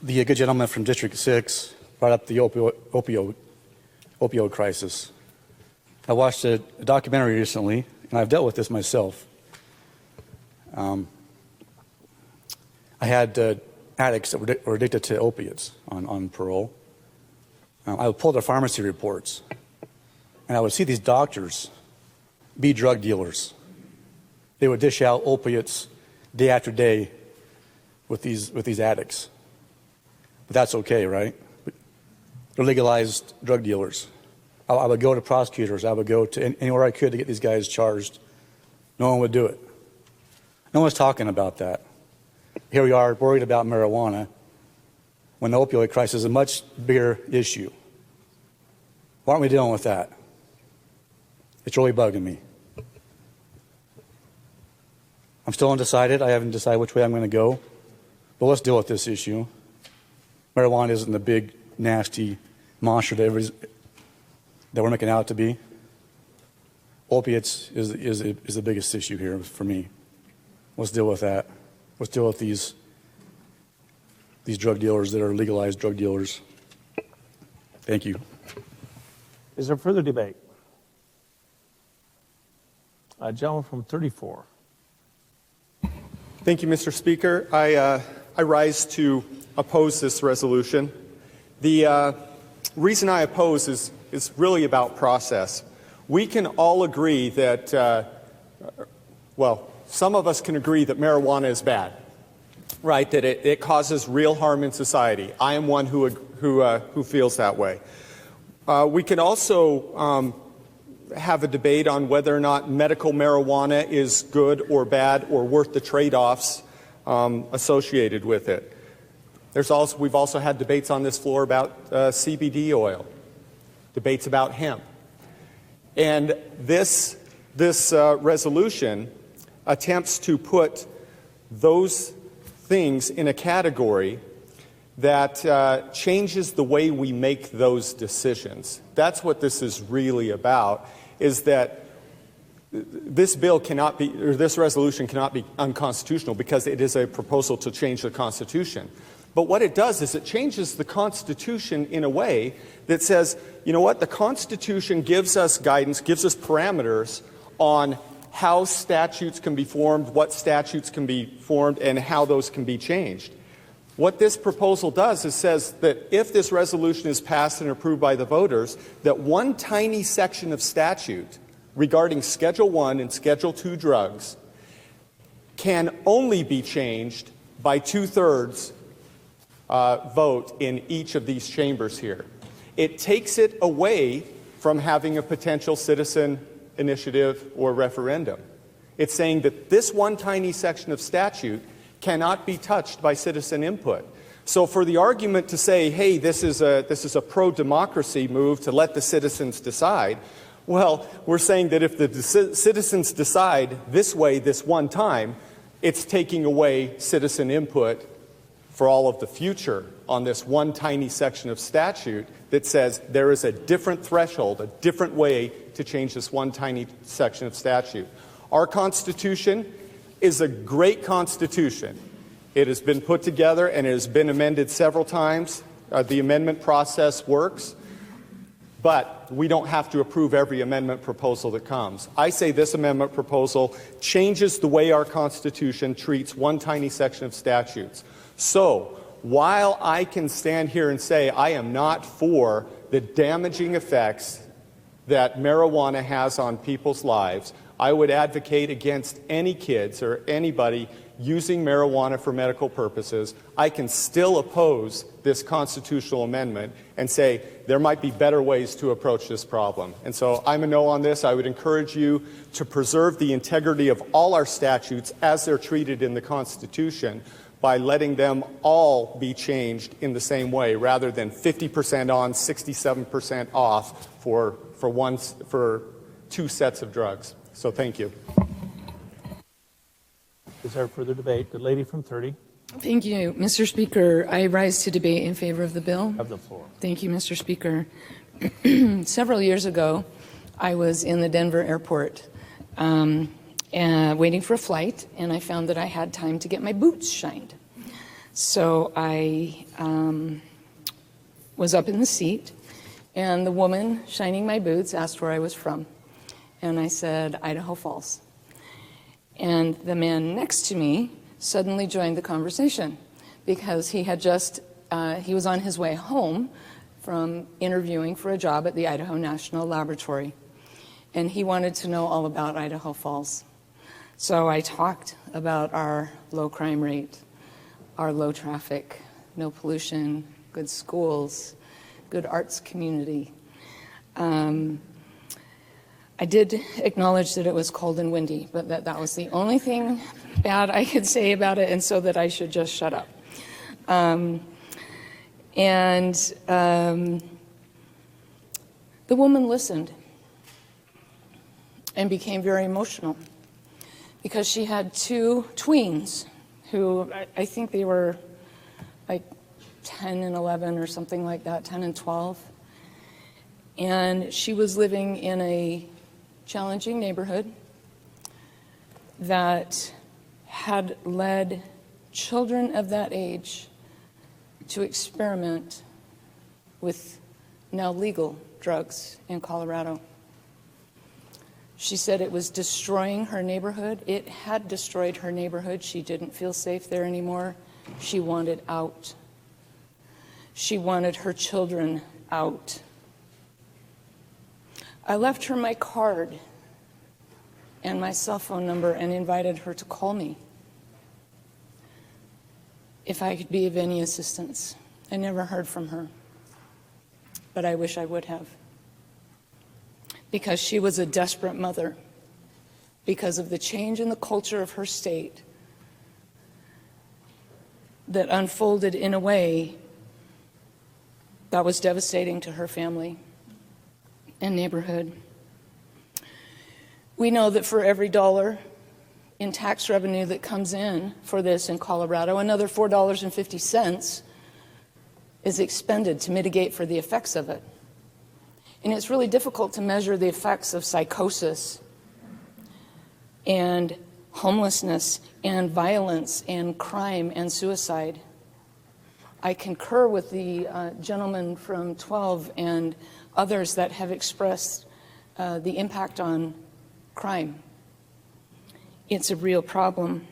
Speaker 9: the good gentleman from District 6 brought up the opioid crisis. I watched a documentary recently, and I've dealt with this myself. I had addicts that were addicted to opiates on parole. I would pull their pharmacy reports, and I would see these doctors be drug dealers. They would dish out opiates day after day with these addicts. But that's okay, right? They're legalized drug dealers. I would go to prosecutors. I would go to anywhere I could to get these guys charged. No one would do it. No one's talking about that. Here we are worried about marijuana when the opioid crisis is a much bigger issue. Why aren't we dealing with that? It's really bugging me. I'm still undecided. I haven't decided which way I'm going to go. But let's deal with this issue. Marijuana isn't the big, nasty monster that we're making out to be. Opiates is the biggest issue here for me. Let's deal with that. Let's deal with these drug dealers that are legalized drug dealers. Thank you.
Speaker 2: Is there further debate? A gentleman from 34.
Speaker 10: Thank you, Mr. Speaker. I rise to oppose this resolution. The reason I oppose is really about process. We can all agree that, some of us can agree that marijuana is bad, right? That it causes real harm in society. I am one who feels that way. We can also have a debate on whether or not medical marijuana is good or bad or worth the trade-offs associated with it. We've also had debates on this floor about CBD oil, debates about hemp. And this resolution attempts to put those things in a category that changes the way we make those decisions. That's what this is really about, is that this bill cannot be, or this resolution cannot be unconstitutional because it is a proposal to change the Constitution. But what it does is it changes the Constitution in a way that says, you know what, the Constitution gives us guidance, gives us parameters on how statutes can be formed, what statutes can be formed, and how those can be changed. What this proposal does is says that if this resolution is passed and approved by the voters, that one tiny section of statute regarding Schedule I and Schedule II drugs can only be changed by 2/3 vote in each of these chambers here. It takes it away from having a potential citizen initiative or referendum. It's saying that this one tiny section of statute cannot be touched by citizen input. So for the argument to say, hey, this is a pro-democracy move to let the citizens decide, well, we're saying that if the citizens decide this way this one time, it's taking away citizen input for all of the future on this one tiny section of statute that says there is a different threshold, a different way to change this one tiny section of statute. Our Constitution is a great Constitution. It has been put together and it has been amended several times. The amendment process works, but we don't have to approve every amendment proposal that comes. I say this amendment proposal changes the way our Constitution treats one tiny section of statutes. So, while I can stand here and say I am not for the damaging effects that marijuana has on people's lives, I would advocate against any kids or anybody using marijuana for medical purposes. I can still oppose this constitutional amendment and say there might be better ways to approach this problem. And so I'm a no on this. I would encourage you to preserve the integrity of all our statutes as they're treated in the Constitution by letting them all be changed in the same way rather than 50% on, 67% off for two sets of drugs. So thank you.
Speaker 2: Is there further debate? The lady from 30.
Speaker 11: Thank you, Mr. Speaker. I rise to debate in favor of the bill.
Speaker 2: Have the floor.
Speaker 11: Thank you, Mr. Speaker. Several years ago, I was in the Denver airport waiting for a flight, and I found that I had time to get my boots shined. So I was up in the seat, and the woman shining my boots asked where I was from. And I said, Idaho Falls. And the man next to me suddenly joined the conversation because he had he was on his way home from interviewing for a job at the Idaho National Laboratory. And he wanted to know all about Idaho Falls. So I talked about our low crime rate, our low traffic, no pollution, good schools, good arts community. I did acknowledge that it was cold and windy, but that was the only thing bad I could say about it, and so that I should just shut up. The woman listened and became very emotional because she had two tweens who I think they were like 10 and 11 or something like that, 10 and 12. And she was living in a challenging neighborhood that had led children of that age to experiment with now legal drugs in Colorado. She said it was destroying her neighborhood. It had destroyed her neighborhood. She didn't feel safe there anymore. She wanted out. She wanted her children out. I left her my card and my cell phone number and invited her to call me if I could be of any assistance. I never heard from her, but I wish I would have, because she was a desperate mother because of the change in the culture of her state that unfolded in a way that was devastating to her family and neighborhood. We know that for every dollar in tax revenue that comes in for this in Colorado. Another $4.50 is expended to mitigate for the effects of it. And it's really difficult to measure the effects of psychosis and homelessness and violence and crime and suicide. I concur with the gentleman from 12 and others that have expressed the impact on crime. It's a real problem.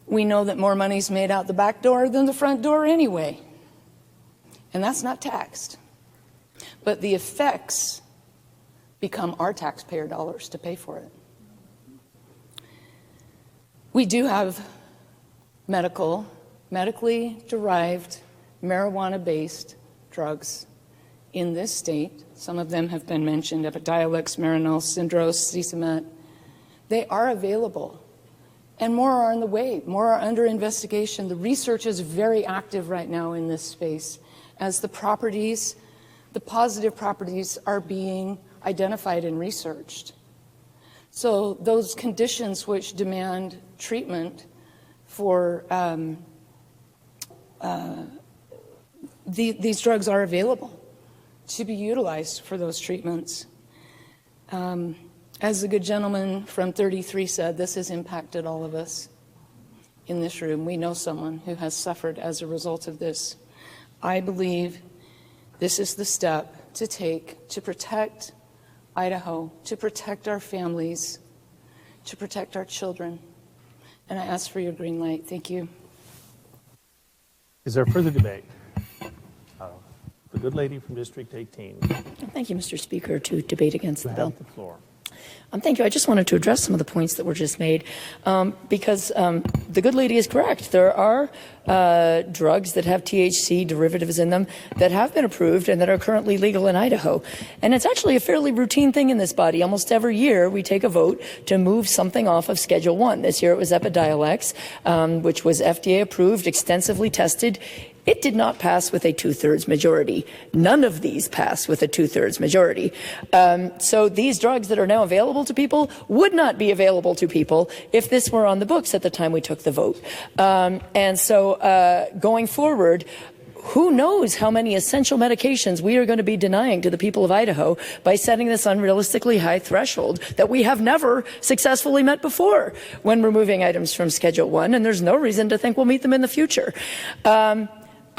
Speaker 11: We know that more money's made out the back door than the front door anyway, and that's not taxed. But the effects become our taxpayer dollars to pay for it. We do have medically derived marijuana-based drugs in this state. Some of them have been mentioned: Epidiolex, Marinol, Syndros, Cisamet. They are available, and more are on the way. More are under investigation. The research is very active right now in this space as the positive properties are being identified and researched. So those conditions which demand treatment for these drugs are available to be utilized for those treatments. As the good gentleman from 33 said, this has impacted all of us in this room. We know someone who has suffered as a result of this. I believe this is the step to take to protect Idaho, to protect our families, to protect our children. And I ask for your green light. Thank you.
Speaker 2: Is there further debate? The good lady from District 18.
Speaker 12: Thank you, Mr. Speaker, to debate against the bill.
Speaker 2: You have the floor.
Speaker 12: Thank you. I just wanted to address some of the points that were just made because the good lady is correct. There are drugs that have THC derivatives in them that have been approved and that are currently legal in Idaho. And it's actually a fairly routine thing in this body. Almost every year we take a vote to move something off of Schedule 1. This year it was Epidiolex, which was FDA approved, extensively tested. It did not pass with a 2/3 majority. None of these pass with a 2/3 majority. So these drugs that are now available to people would not be available to people if this were on the books at the time we took the vote. And so going forward, who knows how many essential medications we are going to be denying to the people of Idaho by setting this unrealistically high threshold that we have never successfully met before when removing items from Schedule 1, and there's no reason to think we'll meet them in the future.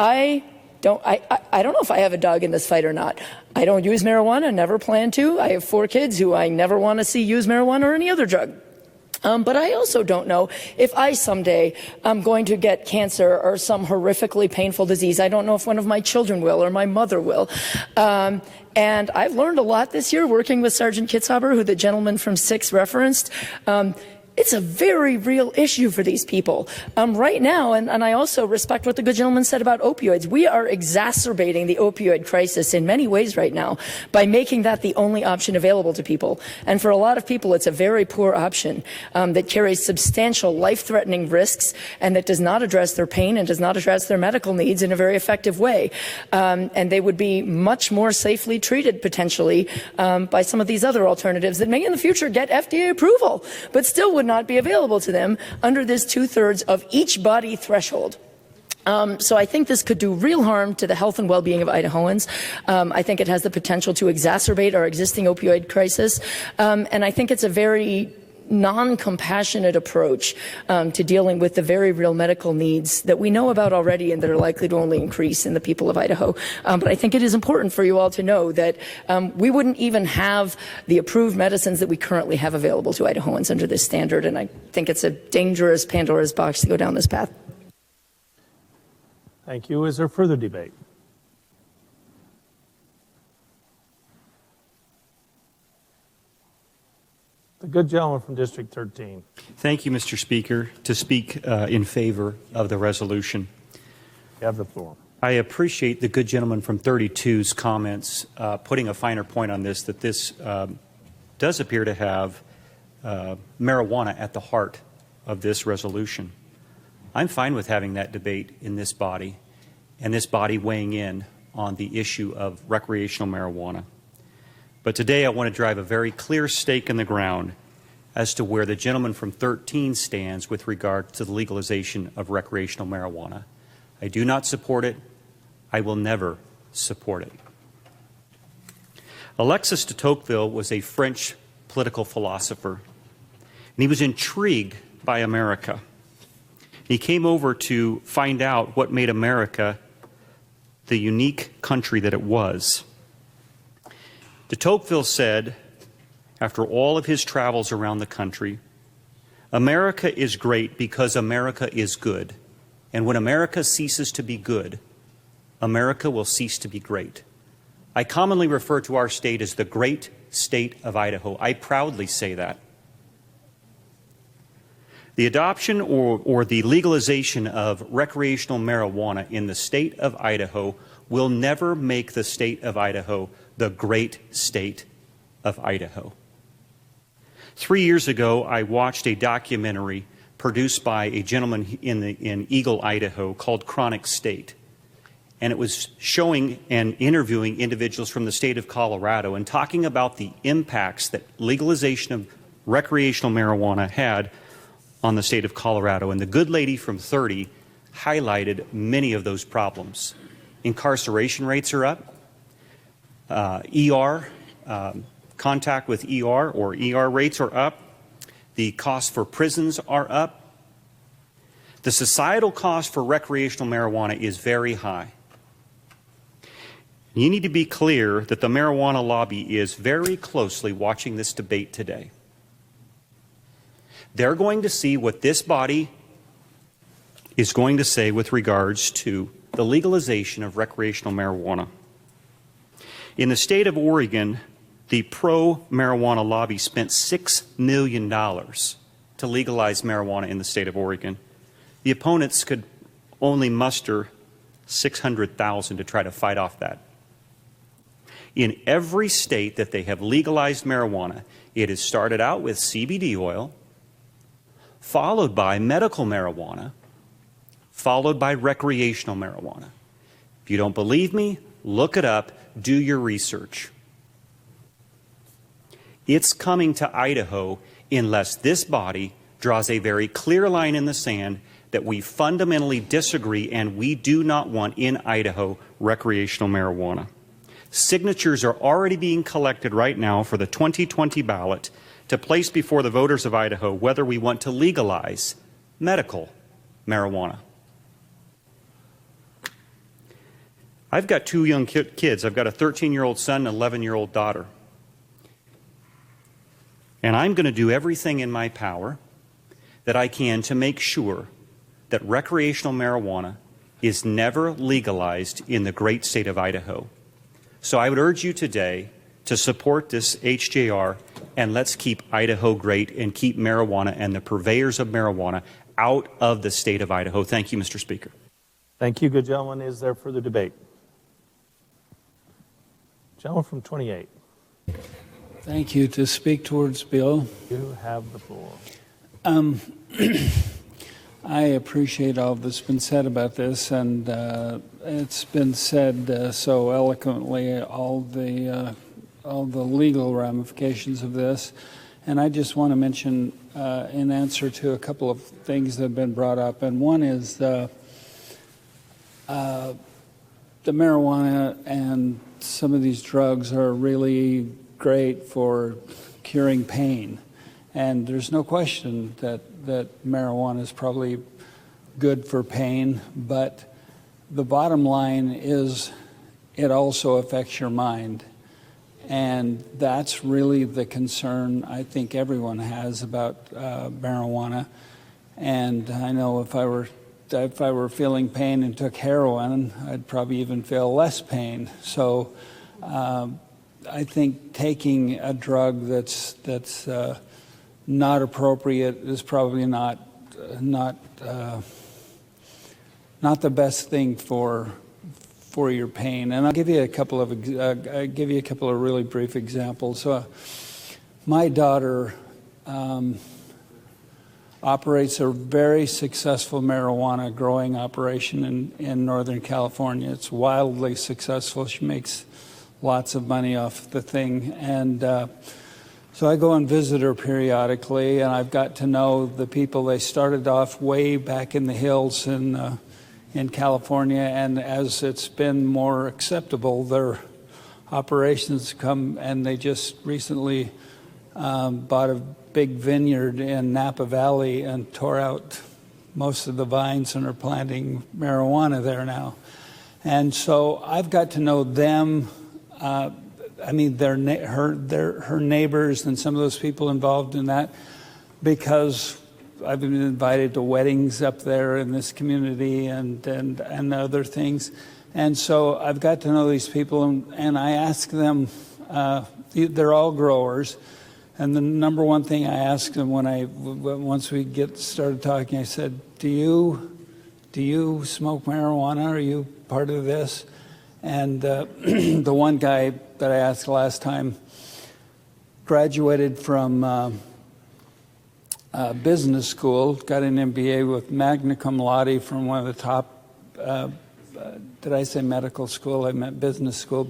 Speaker 12: I don't know if I have a dog in this fight or not. I don't use marijuana, never plan to. I have 4 kids who I never want to see use marijuana or any other drug. But I also don't know if I someday am going to get cancer or some horrifically painful disease. I don't know if one of my children will or my mother will. And I've learned a lot this year working with Sergeant Kitzhaber, who the gentleman from 6 referenced. It's a very real issue for these people. Right now, and I also respect what the good gentleman said about opioids, we are exacerbating the opioid crisis in many ways right now by making that the only option available to people. And for a lot of people, it's a very poor option that carries substantial life-threatening risks and that does not address their pain and does not address their medical needs in a very effective way. And they would be much more safely treated, potentially, by some of these other alternatives that may in the future get FDA approval, but still would not be available to them under this 2/3 of each body threshold. So I think this could do real harm to the health and well-being of Idahoans. I think it has the potential to exacerbate our existing opioid crisis. And I think it's a very non-compassionate approach to dealing with the very real medical needs that we know about already and that are likely to only increase in the people of Idaho. But I think it is important for you all to know that we wouldn't even have the approved medicines that we currently have available to Idahoans under this standard, and I think it's a dangerous Pandora's box to go down this path.
Speaker 2: Thank you. Is there further debate? The good gentleman from District 13.
Speaker 13: Thank you, Mr. Speaker, to speak in favor of the resolution.
Speaker 2: You have the floor.
Speaker 13: I appreciate the good gentleman from 32's comments putting a finer point on this, that this does appear to have marijuana at the heart of this resolution. I'm fine with having that debate in this body and this body weighing in on the issue of recreational marijuana. But today I want to drive a very clear stake in the ground as to where the gentleman from 13 stands with regard to the legalization of recreational marijuana. I do not support it. I will never support it. Alexis de Tocqueville was a French political philosopher, and he was intrigued by America. He came over to find out what made America the unique country that it was. De Tocqueville said, after all of his travels around the country, America is great because America is good. And when America ceases to be good, America will cease to be great. I commonly refer to our state as the great state of Idaho. I proudly say that. The adoption or the legalization of recreational marijuana in the state of Idaho will never make the state of Idaho the great state of Idaho. 3 years ago, I watched a documentary produced by a gentleman in Eagle, Idaho, called Chronic State. And it was showing and interviewing individuals from the state of Colorado and talking about the impacts that legalization of recreational marijuana had on the state of Colorado. And the good lady from 30 highlighted many of those problems. Incarceration rates are up. Contact with ER or ER rates are up. The cost for prisons are up. The societal cost for recreational marijuana is very high. You need to be clear that the marijuana lobby is very closely watching this debate today. They're going to see what this body is going to say with regards to the legalization of recreational marijuana. In the state of Oregon, the pro-marijuana lobby spent $6 million to legalize marijuana in the state of Oregon. The opponents could only muster $600,000 to try to fight off that. In every state that they have legalized marijuana, it has started out with CBD oil, followed by medical marijuana, followed by recreational marijuana. If you don't believe me, look it up, do your research. It's coming to Idaho unless this body draws a very clear line in the sand that we fundamentally disagree and we do not want in Idaho recreational marijuana. Signatures are already being collected right now for the 2020 ballot to place before the voters of Idaho whether we want to legalize medical marijuana. I've got two young kids. I've got a 13-year-old son and an 11-year-old daughter. And I'm going to do everything in my power that I can to make sure that recreational marijuana is never legalized in the great state of Idaho. So I would urge you today to support this HJR, and let's keep Idaho great and keep marijuana and the purveyors of marijuana out of the state of Idaho. Thank you, Mr. Speaker.
Speaker 2: Thank you, good gentleman. Is there further debate? Gentleman from 28.
Speaker 14: Thank you. To speak towards Bill.
Speaker 2: You have the floor.
Speaker 14: I appreciate all that's been said about this, and it's been said so eloquently, all the legal ramifications of this. And I just want to mention in answer to a couple of things that have been brought up, and one is the marijuana and some of these drugs are really great for curing pain. And there's no question that marijuana is probably good for pain, but the bottom line is it also affects your mind. And that's really the concern I think everyone has about marijuana. And I know if I were feeling pain and took heroin, I'd probably even feel less pain. So I think taking a drug that's not appropriate is probably not the best thing for your pain. And I'll give you a couple of really brief examples. My daughter operates a very successful marijuana growing operation in Northern California. It's wildly successful. She makes lots of money off the thing, and So I go and visit her periodically, and I've got to know the people. They started off way back in the hills in California, and as it's been more acceptable, their operations come, and they just recently bought a big vineyard in Napa Valley and tore out most of the vines and are planting marijuana there now. And so I've got to know them. I mean, her neighbors and some of those people involved in that, because I've been invited to weddings up there in this community and other things. And so I've got to know these people, and I ask them, they're all growers, and the number one thing I asked them once we get started talking, I said, do you smoke marijuana? Are you part of this? And the one guy that I asked last time graduated from business school, got an MBA with magna cum laude from one of the top, did I say medical school? I meant business school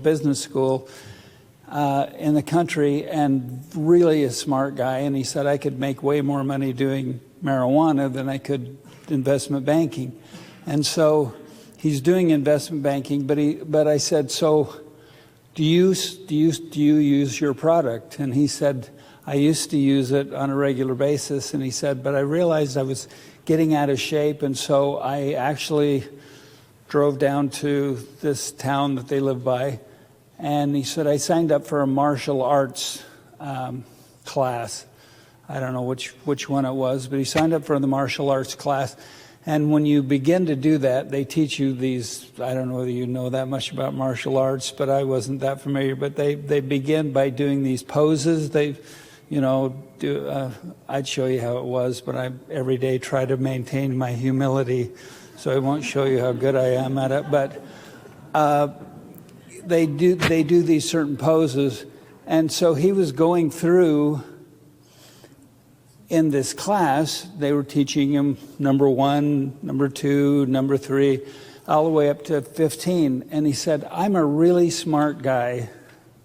Speaker 14: in the country, and really a smart guy. And he said I could make way more money doing marijuana than I could investment banking. And so he's doing investment banking, but I said, so do you use your product? And he said, I used to use it on a regular basis. And he said, but I realized I was getting out of shape, and so I actually drove down to this town that they live by. And he said, I signed up for a martial arts class. I don't know which one it was, but he signed up for the martial arts class. And when you begin to do that, they teach you these, I don't know whether you know that much about martial arts, but I wasn't that familiar, but they begin by doing these poses. I'd show you how it was, but I every day try to maintain my humility, so I won't show you how good I am at it. But they do these certain poses, and so he was going through. In this class, they were teaching him number 1, number 2, number 3, all the way up to 15. And he said, I'm a really smart guy.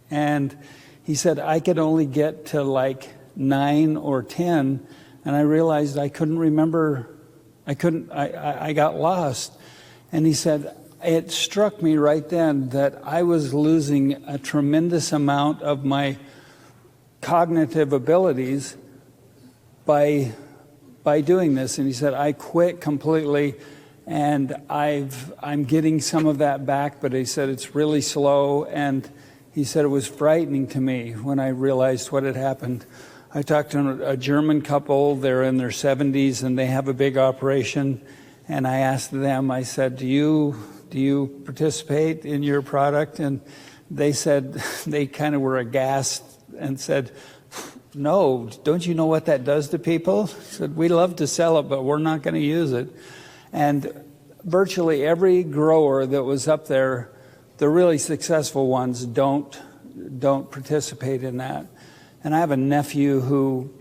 Speaker 14: And he said, I could only get to like 9 or 10. And I realized I couldn't remember. I got lost. And he said, it struck me right then that I was losing a tremendous amount of my cognitive abilities by doing this. And he said, I quit completely, and I'm getting some of that back, but he said it's really slow. And he said it was frightening to me when I realized what had happened. I talked to a German couple, they're in their 70s, and they have a big operation. And I asked them, I said, do you participate in your product? And they said, they kind of were aghast and said, no, don't you know what that does to people? He said, we love to sell it, but we're not going to use it. And virtually every grower that was up there, the really successful ones, don't participate in that. And I have a nephew who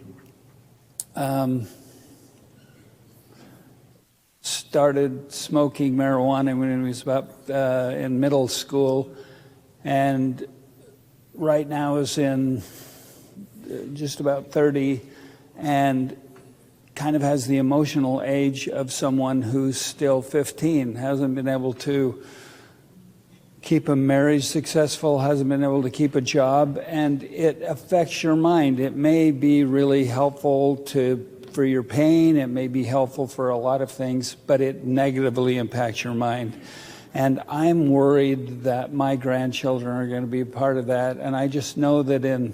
Speaker 14: started smoking marijuana when he was about in middle school, and right now is in just about 30, and kind of has the emotional age of someone who's still 15, hasn't been able to keep a marriage successful, hasn't been able to keep a job, and it affects your mind. It may be really helpful for your pain, it may be helpful for a lot of things, but it negatively impacts your mind. And I'm worried that my grandchildren are going to be a part of that, and I just know that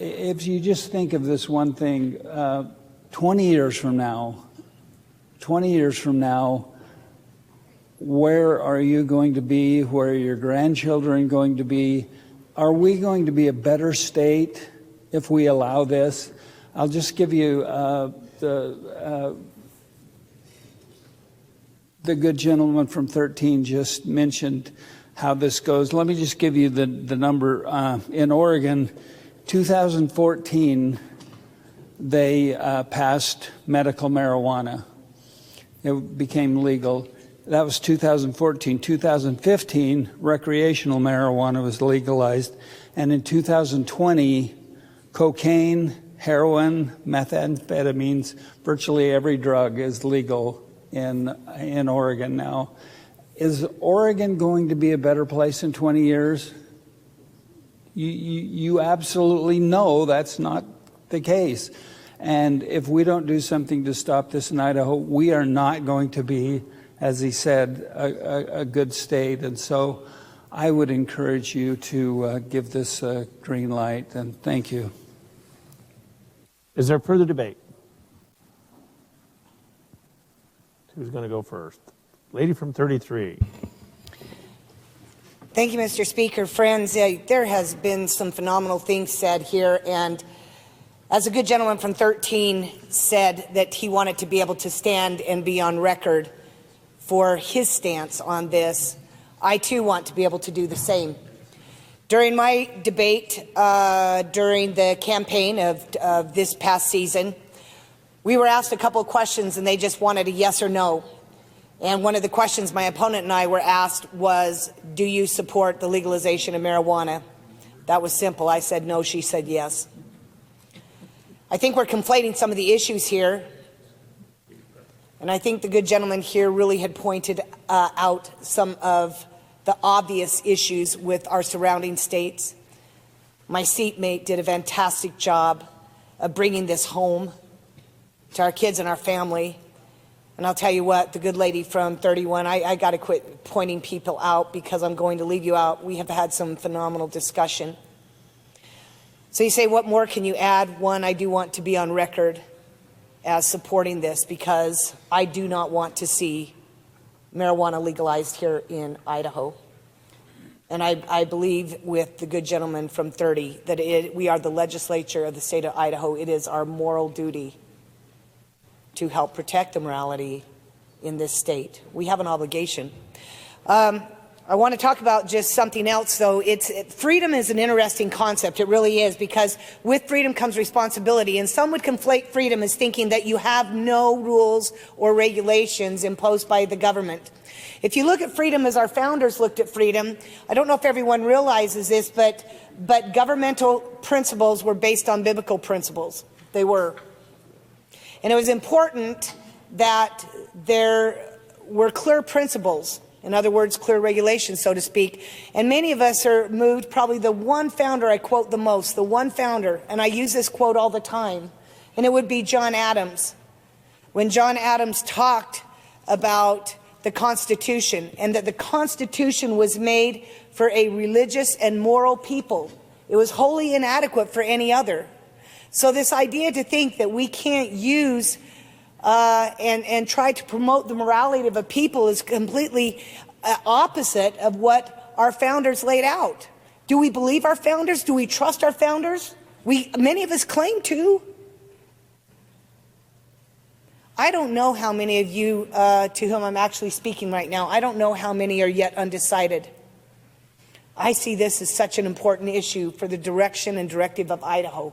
Speaker 14: if you just think of this one thing, 20 years from now, where are you going to be? Where are your grandchildren going to be? Are we going to be a better state if we allow this? I'll just give you the good gentleman from 13 just mentioned how this goes. Let me just give you the number. In Oregon, 2014, they passed medical marijuana. It became legal. That was 2014. 2015, recreational marijuana was legalized. And in 2020, cocaine, heroin, methamphetamines, virtually every drug is legal in Oregon now. Is Oregon going to be a better place in 20 years? You absolutely know that's not the case. And if we don't do something to stop this in Idaho, we are not going to be, as he said, a good state. And so I would encourage you to give this a green light, and thank you.
Speaker 2: Is there further debate? Who's going to go first? Lady from 33.
Speaker 15: Thank you, Mr. Speaker. Friends, there has been some phenomenal things said here, and as a good gentleman from 13 said that he wanted to be able to stand and be on record for his stance on this, I too want to be able to do the same. During my debate during the campaign of this past season, we were asked a couple of questions and they just wanted a yes or no. And one of the questions my opponent and I were asked was, do you support the legalization of marijuana? That was simple. I said no, she said yes. I think we're conflating some of the issues here. And I think the good gentleman here really had pointed out some of the obvious issues with our surrounding states. My seatmate did a fantastic job of bringing this home to our kids and our family. And I'll tell you what, the good lady from 31, I got to quit pointing people out because I'm going to leave you out. We have had some phenomenal discussion. So you say, what more can you add? One, I do want to be on record as supporting this because I do not want to see marijuana legalized here in Idaho. And I believe with the good gentleman from 30 that we are the legislature of the state of Idaho. It is our moral duty to help protect the morality in this state. We have an obligation. I want to talk about just something else, though. Freedom is an interesting concept. It really is, because with freedom comes responsibility. And some would conflate freedom as thinking that you have no rules or regulations imposed by the government. If you look at freedom as our founders looked at freedom, I don't know if everyone realizes this, but governmental principles were based on biblical principles. They were. And it was important that there were clear principles. In other words, clear regulations, so to speak. And many of us are moved, probably the one founder I quote the most, the one founder, and I use this quote all the time, and it would be John Adams. When John Adams talked about the Constitution and that the Constitution was made for a religious and moral people. It was wholly inadequate for any other. So this idea to think that we can't use and try to promote the morality of a people is completely opposite of what our founders laid out. Do we believe our founders? Do we trust our founders? Many of us claim to. I don't know how many of you to whom I'm actually speaking right now, I don't know how many are yet undecided. I see this as such an important issue for the direction and directive of Idaho.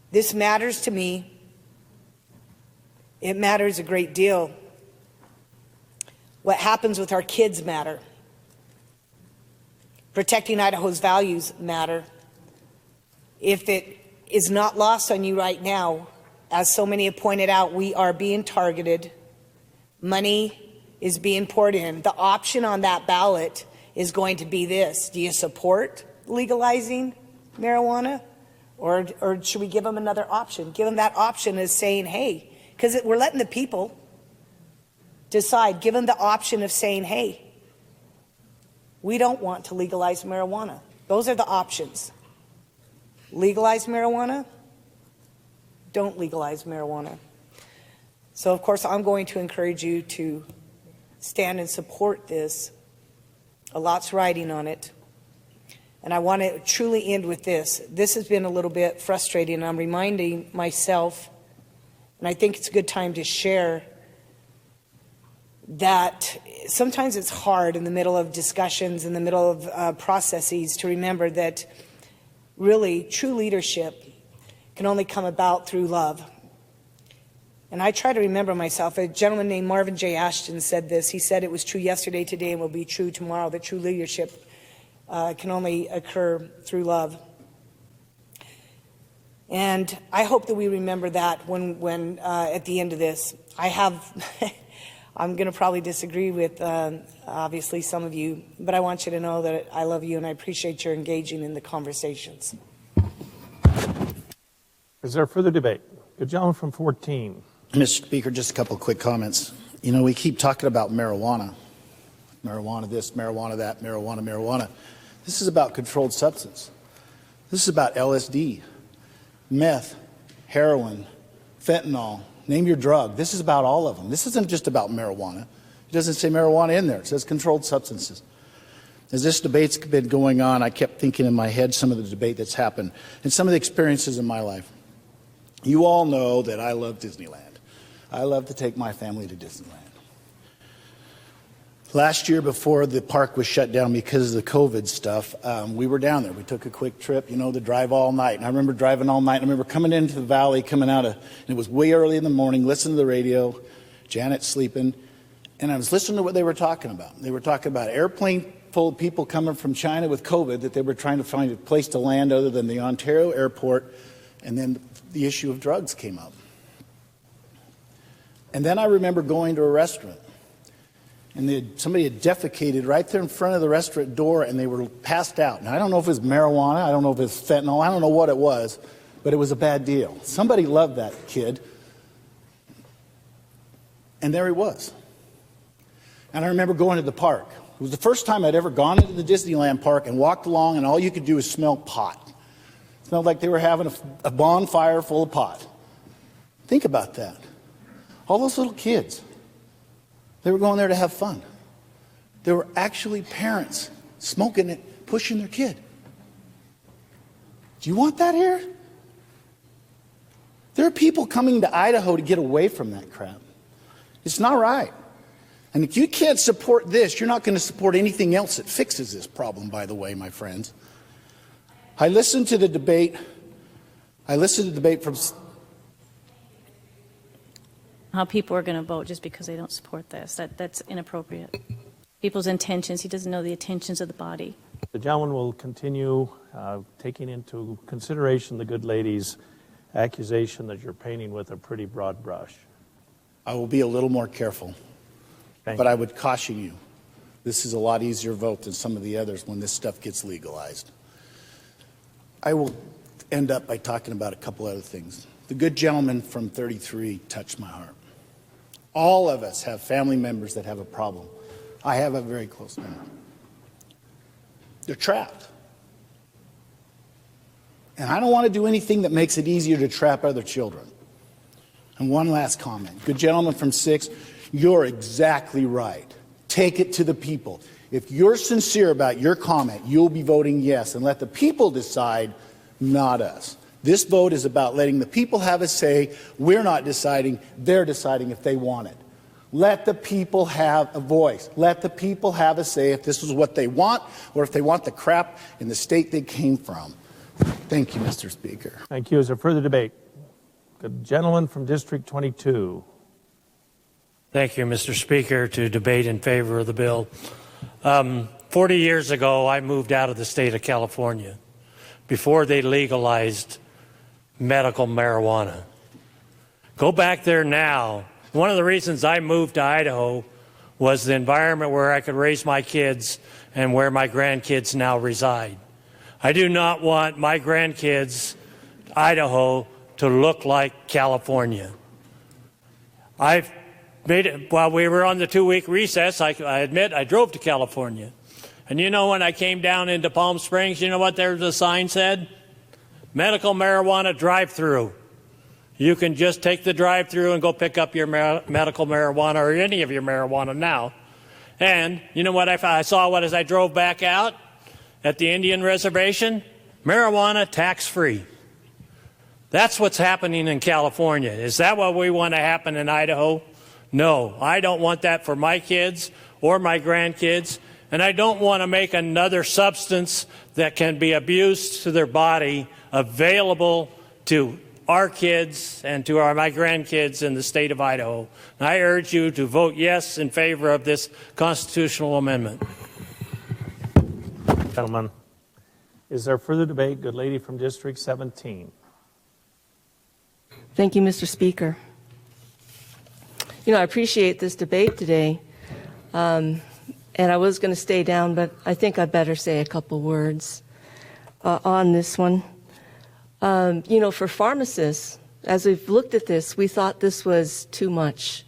Speaker 15: This matters to me. It matters a great deal. What happens with our kids matter. Protecting Idaho's values matter. If it is not lost on you right now, as so many have pointed out, we are being targeted. Money is being poured in. The option on that ballot is going to be this. Do you support legalizing marijuana? Or should we give them another option? Give them that option as saying, hey, because we're letting the people decide. Give them the option of saying, hey, we don't want to legalize marijuana. Those are the options. Legalize marijuana, don't legalize marijuana. So, of course, I'm going to encourage you to stand and support this. A lot's riding on it. And I want to truly end with this. This has been a little bit frustrating, and I'm reminding myself, and I think it's a good time to share, that sometimes it's hard in the middle of discussions, in the middle of processes, to remember that really true leadership can only come about through love. And I try to remember myself. A gentleman named Marvin J. Ashton said this. He said it was true yesterday, today, and will be true tomorrow, that true leadership can only occur through love. And I hope that we remember that when at the end of this. I'm going to probably disagree with, obviously, some of you, but I want you to know that I love you and I appreciate your engaging in the conversations.
Speaker 2: Is there further debate? Good gentleman from 14.
Speaker 16: Mr. Speaker, just a couple of quick comments. You know, we keep talking about marijuana. Marijuana this, marijuana that, marijuana, marijuana. This is about controlled substance. This is about LSD, meth, heroin, fentanyl, name your drug. This is about all of them. This isn't just about marijuana. It doesn't say marijuana in there. It says controlled substances. As this debate's been going on, I kept thinking in my head some of the debate that's happened and some of the experiences in my life. You all know that I love Disneyland. I love to take my family to Disneyland. Last year, before the park was shut down because of the COVID stuff, we were down there. We took a quick trip, you know, to drive all night. And I remember driving all night. I remember coming into the valley, and it was way early in the morning, listening to the radio, Janet's sleeping, and I was listening to what they were talking about. They were talking about an airplane full of people coming from China with COVID, that they were trying to find a place to land other than the Ontario airport, and then the issue of drugs came up. And then I remember going to a restaurant, and somebody had defecated right there in front of the restaurant door, and they were passed out. Now, I don't know if it was marijuana, I don't know if it was fentanyl, I don't know what it was, but it was a bad deal. Somebody loved that kid, and there he was. And I remember going to the park. It was the first time I'd ever gone into the Disneyland park and walked along, and all you could do was smell pot. It smelled like they were having a bonfire full of pot. Think about that. All those little kids. They were going there to have fun. There were actually parents smoking it, pushing their kid. Do you want that here? There are people coming to Idaho to get away from that crap. It's not right. And if you can't support this, you're not going to support anything else that fixes this problem, by the way, my friends. I listened to the debate. From
Speaker 17: how people are going to vote just because they don't support this. That's inappropriate. People's intentions, he doesn't know the intentions of the body.
Speaker 2: The gentleman will continue taking into consideration the good lady's accusation that you're painting with a pretty broad brush.
Speaker 16: I will be a little more careful, but I would caution you. This is a lot easier vote than some of the others when this stuff gets legalized. I will end up by talking about a couple other things. The good gentleman from 33 touched my heart. All of us have family members that have a problem. I have a very close member. They're trapped. And I don't want to do anything that makes it easier to trap other children. And one last comment. Good gentleman from 6, you're exactly right. Take it to the people. If you're sincere about your comment, you'll be voting yes, and let the people decide, not us. This vote is about letting the people have a say. We're not deciding. They're deciding if they want it. Let the people have a voice. Let the people have a say if this is what they want or if they want the crap in the state they came from. Thank you, Mr. Speaker.
Speaker 2: Thank you. Is there further debate? The gentleman from District 22.
Speaker 18: Thank you, Mr. Speaker, to debate in favor of the bill. 40 years ago, I moved out of the state of California before they legalized medical marijuana. Go back there now. One of the reasons I moved to Idaho was the environment where I could raise my kids and where my grandkids now reside. I do not want my grandkids, Idaho, to look like California. I've made it, while we were on the 2-week recess, I admit I drove to California. And you know, when I came down into Palm Springs, you know what there's a sign said? Medical marijuana drive-through. You can just take the drive-through and go pick up your medical marijuana or any of your marijuana now. And you know what I saw as I drove back out at the Indian reservation? Marijuana tax-free. That's what's happening in California. Is that what we want to happen in Idaho? No, I don't want that for my kids or my grandkids. And I don't want to make another substance that can be abused to their body available to our kids and to my grandkids in the state of Idaho. And I urge you to vote yes in favor of this constitutional amendment.
Speaker 2: Gentlemen, is there further debate? Good lady from District 17.
Speaker 19: Thank you, Mr. Speaker. You know, I appreciate this debate today, and I was going to stay down, but I think I better say a couple words on this one. You know, for pharmacists, as we've looked at this, we thought this was too much.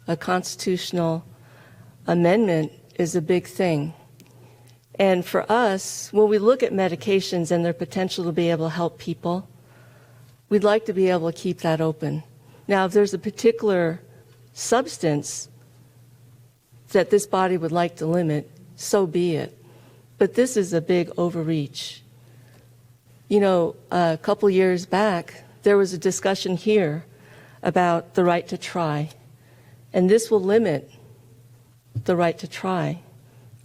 Speaker 19: A constitutional amendment is a big thing. And for us, when we look at medications and their potential to be able to help people, we'd like to be able to keep that open. Now, if there's a particular substance that this body would like to limit, so be it. But this is a big overreach. You know, a couple years back, there was a discussion here about the right to try, and this will limit the right to try.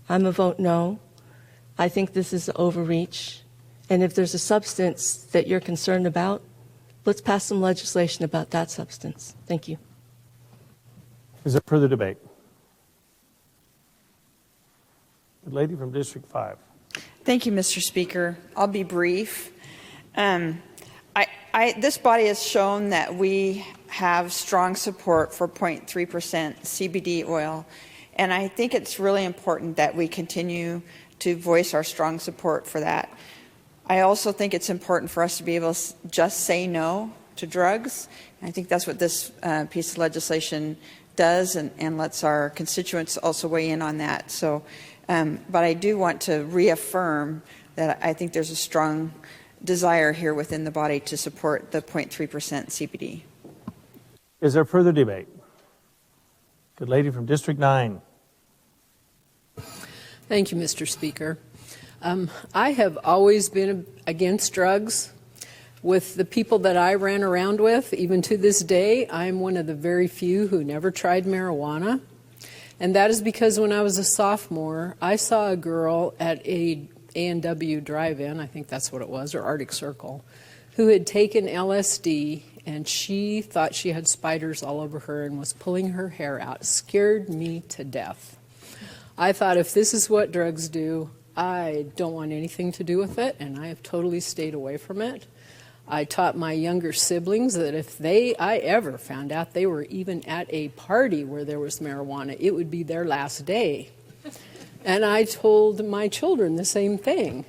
Speaker 19: I'm a vote no. I think this is overreach, and if there's a substance that you're concerned about, let's pass some legislation about that substance. Thank you.
Speaker 2: Is there further debate? The lady from District 5.
Speaker 20: Thank you, Mr. Speaker. I'll be brief. This body has shown that we have strong support for 0.3% CBD oil, and I think it's really important that we continue to voice our strong support for that. I also think it's important for us to be able to just say no to drugs. I think that's what this piece of legislation does, and lets our constituents also weigh in on that. So, but I do want to reaffirm that I think there's a strong desire here within the body to support the 0.3% CBD.
Speaker 2: Is there further debate? Good lady from District 9.
Speaker 6: Thank you, Mr. Speaker. I have always been against drugs. With the people that I ran around with, even to this day, I'm one of the very few who never tried marijuana. And that is because when I was a sophomore, I saw a girl at a A&W drive-in, I think that's what it was, or Arctic Circle, who had taken LSD, and she thought she had spiders all over her and was pulling her hair out. It scared me to death. I thought, if this is what drugs do, I don't want anything to do with it, and I have totally stayed away from it. I taught my younger siblings that if I ever found out they were even at a party where there was marijuana, it would be their last day. And I told my children the same thing.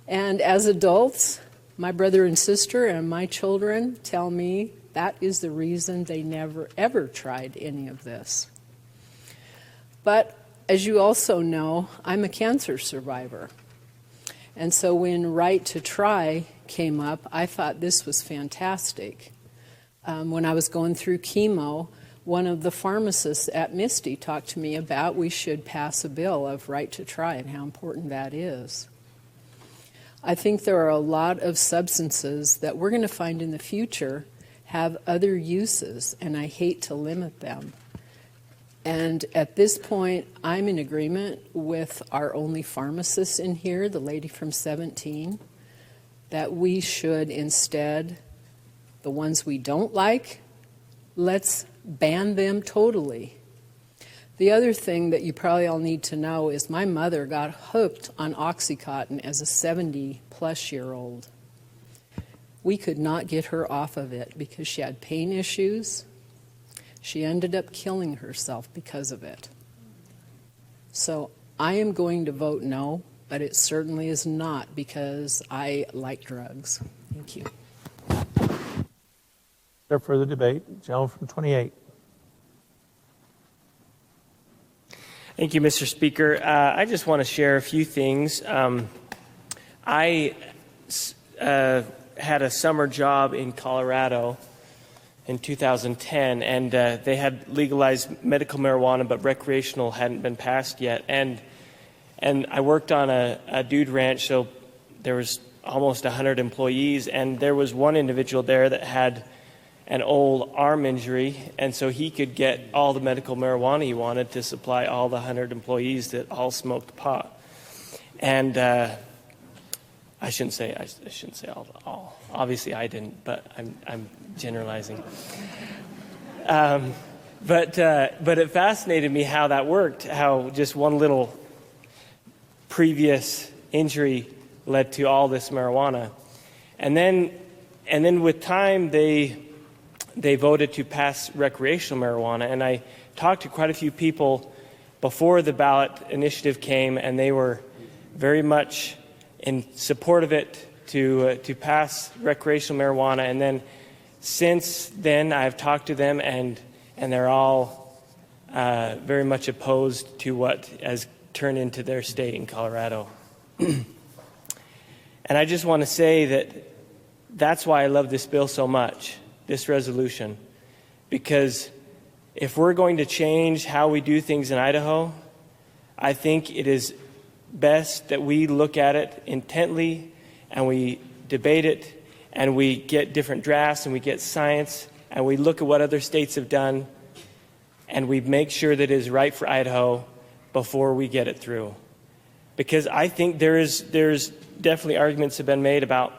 Speaker 6: And as adults, my brother and sister and my children tell me that is the reason they never, ever tried any of this. But as you also know, I'm a cancer survivor. And so when Right to Try came up, I thought this was fantastic. When I was going through chemo, one of the pharmacists at Misty talked to me about we should pass a bill of Right to Try and how important that is. I think there are a lot of substances that we're going to find in the future have other uses, and I hate to limit them. And at this point, I'm in agreement with our only pharmacist in here, the lady from 17, that we should instead, the ones we don't like, let's ban them totally. The other thing that you probably all need to know is my mother got hooked on Oxycontin as a 70-plus-year-old. We could not get her off of it because she had pain issues. She ended up killing herself because of it. So I am going to vote no, but it certainly is not because I like drugs. Thank you.
Speaker 2: Is there further debate? Gentleman from 28.
Speaker 21: Thank you, Mr. Speaker. I just want to share a few things. I had a summer job in Colorado in 2010, and they had legalized medical marijuana, but recreational hadn't been passed yet. And I worked on a dude ranch, so there was almost 100 employees, and there was one individual there that had an old arm injury, and so he could get all the medical marijuana he wanted to supply all the 100 employees that all smoked pot. And I shouldn't say all. Obviously, I didn't, but I'm generalizing. But it fascinated me how that worked. How just one little previous injury led to all this marijuana. And then with time, they voted to pass recreational marijuana. And I talked to quite a few people before the ballot initiative came, and they were very much in support of it to pass recreational marijuana. And then since then, I've talked to them, and they're all very much opposed to what has turned into their state in Colorado. And I just want to say that that's why I love this bill so much, this resolution, because if we're going to change how we do things in Idaho, I think it is best that we look at it intently and we debate it and we get different drafts and we get science and we look at what other states have done and we make sure that it is right for Idaho before we get it through. Because I think there's definitely arguments have been made about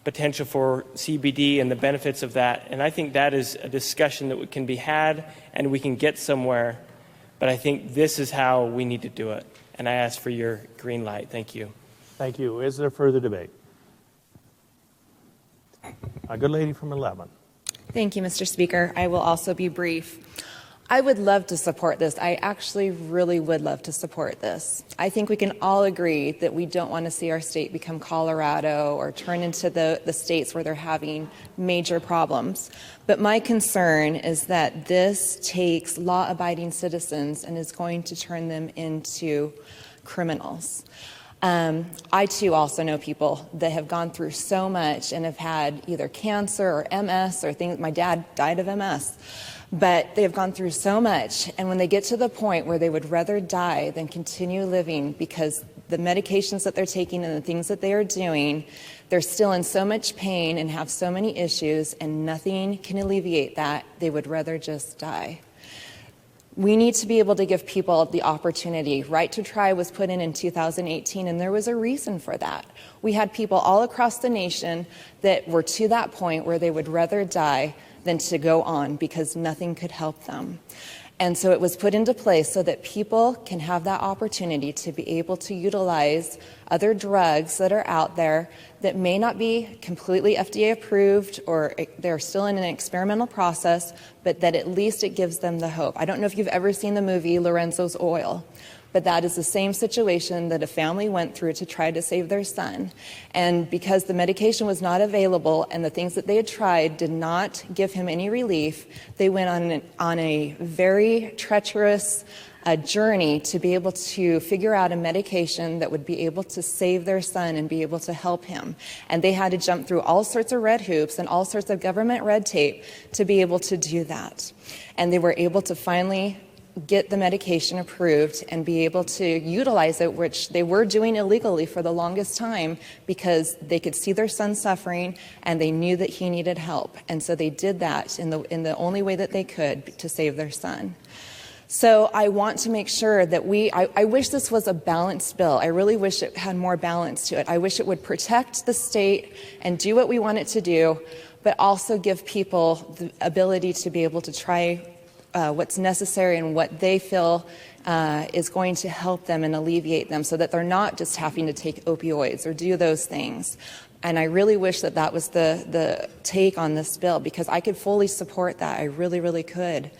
Speaker 21: potential for CBD and the benefits of that. And I think that is a discussion that can be had and we can get somewhere. But I think this is how we need to do it. And I ask for your green light. Thank you.
Speaker 2: Thank you. Is there further debate? A good lady from 11.
Speaker 1: Thank you, Mr. Speaker. I will also be brief. I would love to support this. I actually really would love to support this. I think we can all agree that we don't want to see our state become Colorado or turn into the states where they're having major problems. But my concern is that this takes law-abiding citizens and is going to turn them into criminals. I, too, also know people that have gone through so much and have had either cancer or MS or things. My dad died of MS. But they have gone through so much, and when they get to the point where they would rather die than continue living because the medications that they're taking and the things that they are doing, they're still in so much pain and have so many issues, and nothing can alleviate that, they would rather just die. We need to be able to give people the opportunity. Right to Try was put in 2018, and there was a reason for that. We had people all across the nation that were to that point where they would rather die than to go on because nothing could help them. And so it was put into place so that people can have that opportunity to be able to utilize other drugs that are out there that may not be completely FDA approved or they're still in an experimental process, but that at least it gives them the hope. I don't know if you've ever seen the movie Lorenzo's Oil, but that is the same situation that a family went through to try to save their son. And because the medication was not available and the things that they had tried did not give him any relief, they went on a very treacherous journey to be able to figure out a medication that would be able to save their son and be able to help him. And they had to jump through all sorts of red hoops and all sorts of government red tape to be able to do that. And they were able to finally get the medication approved and be able to utilize it, which they were doing illegally for the longest time because they could see their son suffering and they knew that he needed help. And so they did that in the only way that they could to save their son. So I want to make sure that I wish this was a balanced bill. I really wish it had more balance to it. I wish it would protect the state and do what we want it to do, but also give people the ability to be able to try what's necessary and what they feel is going to help them and alleviate them so that they're not just having to take opioids or do those things. And I really wish that that was the take on this bill because I could fully support that. I really, really could.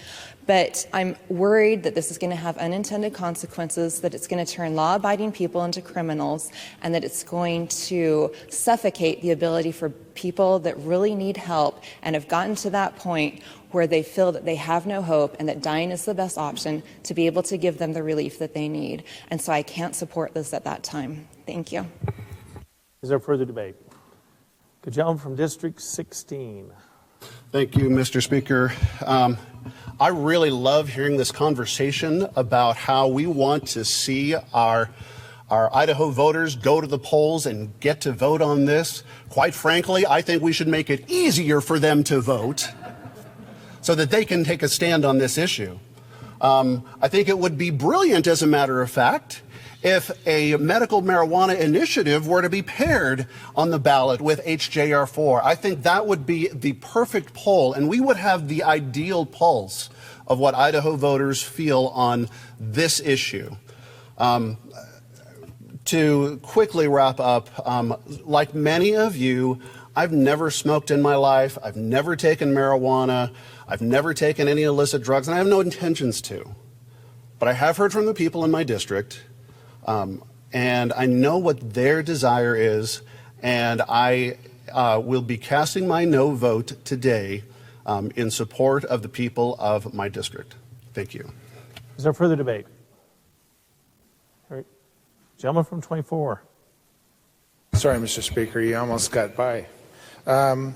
Speaker 1: But I'm worried that this is going to have unintended consequences, that it's going to turn law-abiding people into criminals, and that it's going to suffocate the ability for people that really need help and have gotten to that point where they feel that they have no hope and that dying is the best option to be able to give them the relief that they need. And so I can't support this at that time. Thank you.
Speaker 2: Is there further debate? Good gentleman from District 16.
Speaker 22: Thank you, Mr. Speaker. I really love hearing this conversation about how we want to see our Idaho voters go to the polls and get to vote on this. Quite frankly, I think we should make it easier for them to vote so that they can take a stand on this issue. I think it would be brilliant, as a matter of fact, if a medical marijuana initiative were to be paired on the ballot with HJR 4. I think that would be the perfect poll, and we would have the ideal pulse of what Idaho voters feel on this issue. to quickly wrap up, like many of you, I've never smoked in my life. I've never taken marijuana. I've never taken any illicit drugs, and I have no intentions to. But I have heard from the people in my district, and I know what their desire is, and I will be casting my no vote today in support of the people of my district. Thank you.
Speaker 2: Is there further debate? All right. Gentleman from 24.
Speaker 3: Sorry, Mr. Speaker, you almost got by. I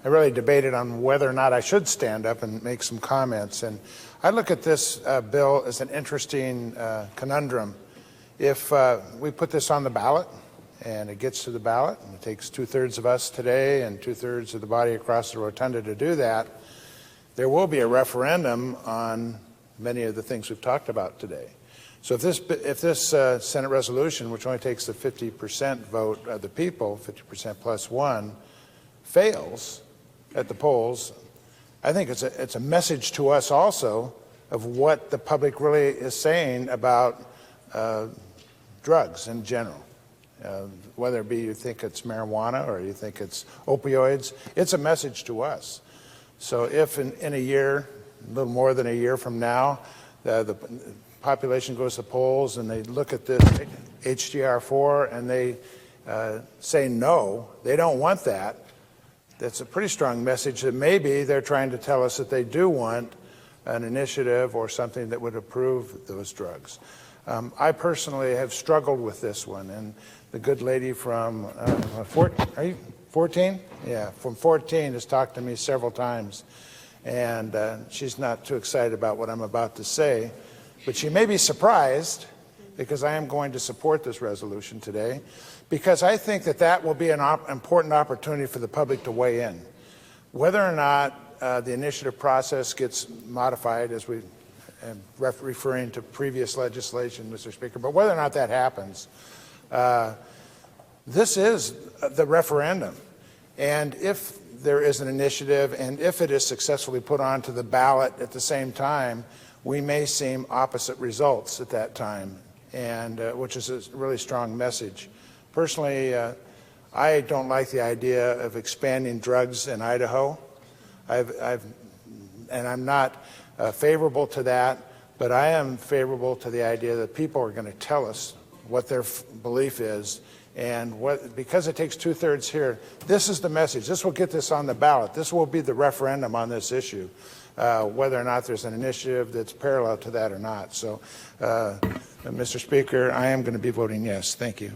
Speaker 3: really debated on whether or not I should stand up and make some comments. And I look at this bill as an interesting conundrum. If we put this on the ballot and it gets to the ballot, and it takes 2/3 of us today and 2/3 of the body across the rotunda to do that, there will be a referendum on many of the things we've talked about today. So if this Senate resolution, which only takes the 50% vote of the people, 50% plus one, fails at the polls, I think it's a message to us also of what the public really is saying about drugs in general. Whether it be you think it's marijuana or you think it's opioids, it's a message to us. So if in a year, a little more than a year from now, the population goes to polls and they look at this HGR4 and they say no, they don't want that, that's a pretty strong message that maybe they're trying to tell us that they do want an initiative or something that would approve those drugs. I personally have struggled with this one, and the good lady from 14? Yeah, from 14 has talked to me several times, and she's not too excited about what I'm about to say, but she may be surprised because I am going to support this resolution today, because I think that will be an important opportunity for the public to weigh in. Whether or not the initiative process gets modified, as we referring to previous legislation, Mr. Speaker, but whether or not that happens, this is the referendum. And if there is an initiative and if it is successfully put onto the ballot at the same time, we may see opposite results at that time, and which is a really strong message. Personally, I don't like the idea of expanding drugs in Idaho. And I'm not favorable to that, but I am favorable to the idea that people are going to tell us what their belief is, and because it takes 2/3 here, this is the message. This will get this on the ballot. This will be the referendum on this issue, whether or not there's an initiative that's parallel to that or not. So, Mr. Speaker, I am going to be voting yes. Thank you.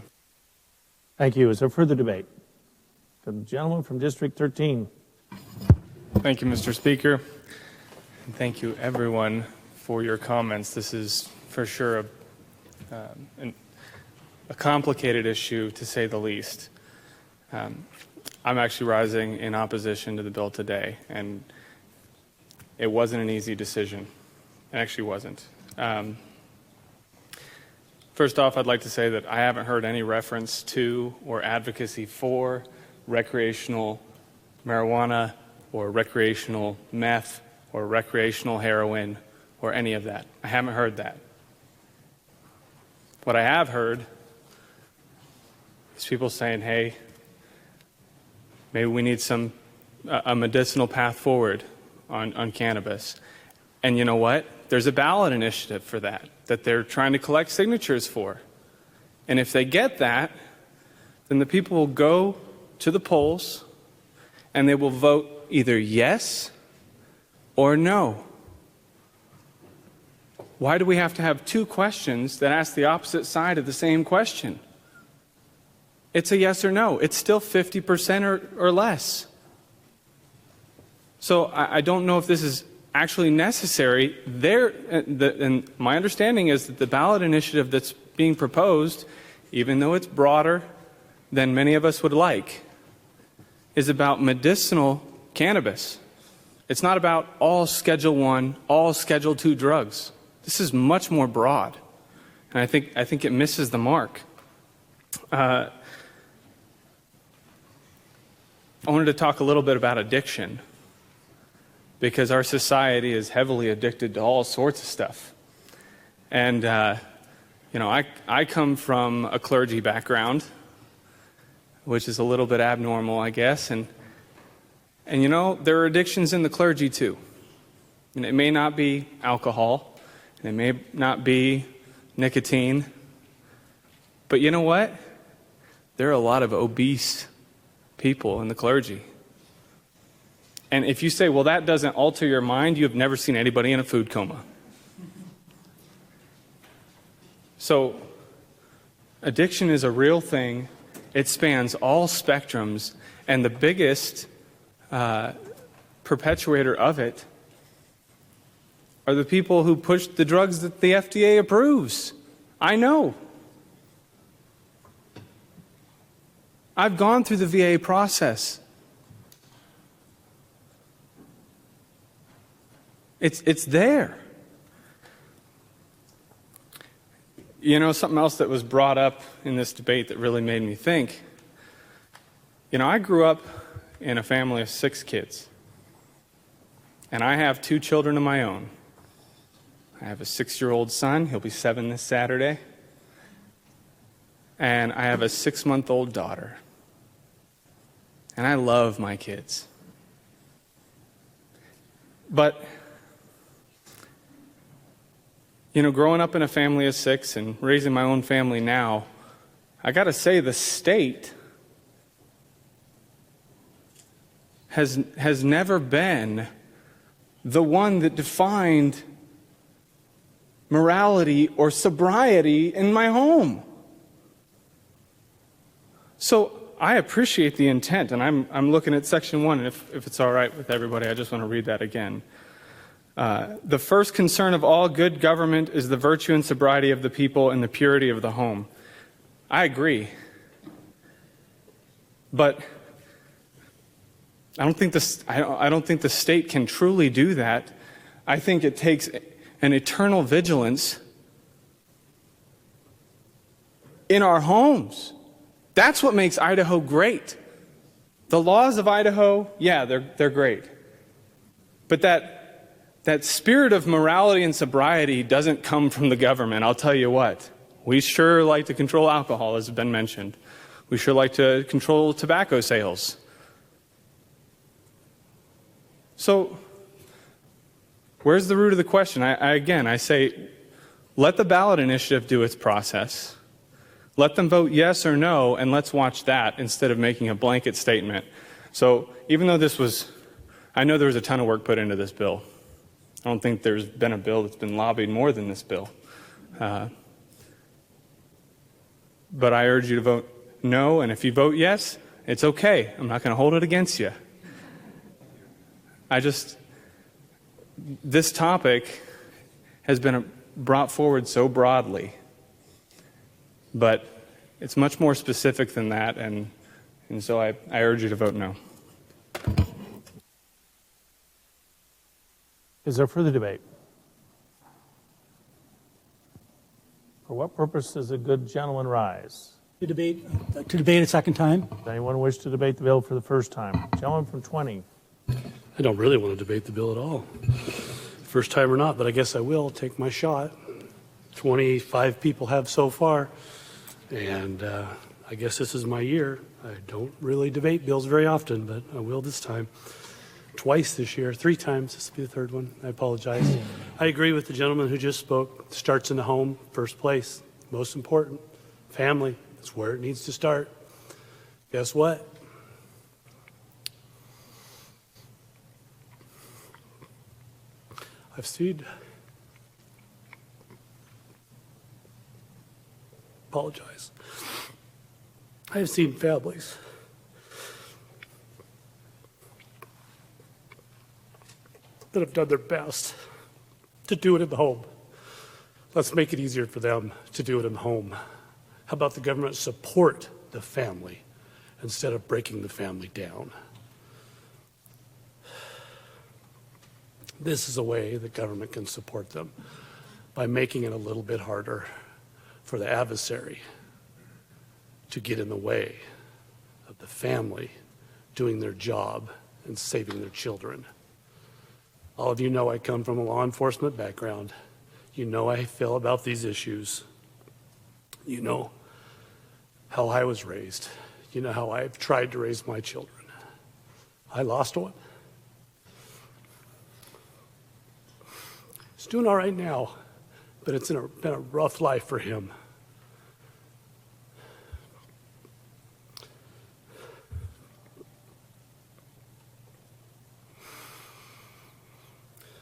Speaker 2: Thank you. Is there further debate? The gentleman from District 13.
Speaker 4: Thank you, Mr. Speaker. And thank you, everyone, for your comments. This is for sure a complicated issue, to say the least. I'm actually rising in opposition to the bill today, and it wasn't an easy decision. It actually wasn't. First off, I'd like to say that I haven't heard any reference to or advocacy for recreational marijuana or recreational meth or recreational heroin or any of that. I haven't heard that. What I have heard is people saying, hey, maybe we need a medicinal path forward on cannabis. And you know what? There's a ballot initiative for that they're trying to collect signatures for. And if they get that, then the people will go to the polls and they will vote either yes or no. Why do we have to have two questions that ask the opposite side of the same question? It's a yes or no. It's still 50% or less. So I don't know if this is actually necessary. And my understanding is that the ballot initiative that's being proposed, even though it's broader than many of us would like, is about medicinal cannabis. It's not about all Schedule I, all Schedule II drugs. This is much more broad, and I think it misses the mark. I wanted to talk a little bit about addiction, because our society is heavily addicted to all sorts of stuff. And, You know, I come from a clergy background, which is a little bit abnormal, I guess. And you know, there are addictions in the clergy too. And it may not be alcohol, and it may not be nicotine, but you know what? There are a lot of obese people in the clergy. And if you say, well, that doesn't alter your mind, you have never seen anybody in a food coma. So, addiction is a real thing. It spans all spectrums, and the biggest perpetuator of it are the people who push the drugs that the FDA approves. I know. I've gone through the VA process. It's there. You know, something else that was brought up in this debate that really made me think. You know, I grew up in a family of 6 kids. And I have 2 children of my own. I have a 6-year-old son. He'll be 7 this Saturday. And I have a 6-month-old daughter. And I love my kids. But, you know, growing up in a family of 6 and raising my own family now, I got to say the state has never been the one that defined morality or sobriety in my home. So I appreciate the intent, and I'm looking at section 1, and if it's all right with everybody, I just want to read that again. The first concern of all good government is the virtue and sobriety of the people and the purity of the home. I agree. But I don't think the state can truly do that. I think it takes an eternal vigilance in our homes. That's what makes Idaho great. The laws of Idaho, yeah, they're great. But that spirit of morality and sobriety doesn't come from the government. I'll tell you what. We sure like to control alcohol, as has been mentioned. We sure like to control tobacco sales. So, where's the root of the question? I say, let the ballot initiative do its process. Let them vote yes or no, and let's watch that instead of making a blanket statement. So, even though I know there was a ton of work put into this bill. I don't think there's been a bill that's been lobbied more than this bill. But I urge you to vote no, and if you vote yes, it's okay. I'm not going to hold it against you. This topic has been brought forward so broadly, but it's much more specific than that, and so I urge you to vote no.
Speaker 2: Is there further debate? For what purpose does a good gentleman rise?
Speaker 5: To debate a second time.
Speaker 2: Does anyone wish to debate the bill for the first time? Gentleman from 20.
Speaker 7: I don't really want to debate the bill at all. First time or not, but I guess I will take my shot. 25 people have so far, and I guess this is my year. I don't really debate bills very often, but I will this time. Twice this year, 3 times. This will be the 3rd one. I apologize. I agree with the gentleman who just spoke. It starts in the home, first place. Most important. Family. That's where it needs to start. Guess what? I've seen, apologize. I have seen families that have done their best to do it in the home. Let's make it easier for them to do it in the home. How about the government support the family instead of breaking the family down? This is a way the government can support them by making it a little bit harder for the adversary to get in the way of the family doing their job and saving their children. All of you know I come from a law enforcement background. You know how I feel about these issues. You know how I was raised. You know how I've tried to raise my children. I lost one. He's doing all right now, but it's been a rough life for him.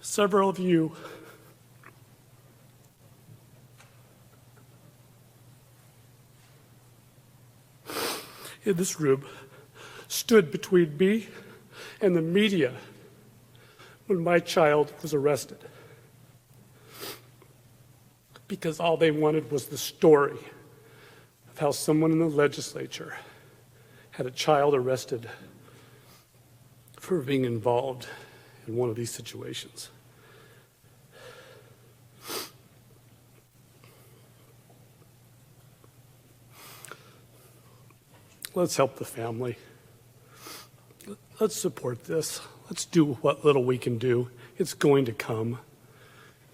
Speaker 7: Several of you in this room stood between me and the media when my child was arrested, because all they wanted was the story of how someone in the legislature had a child arrested for being involved in one of these situations. Let's help the family. Let's support this. Let's do what little we can do. It's going to come.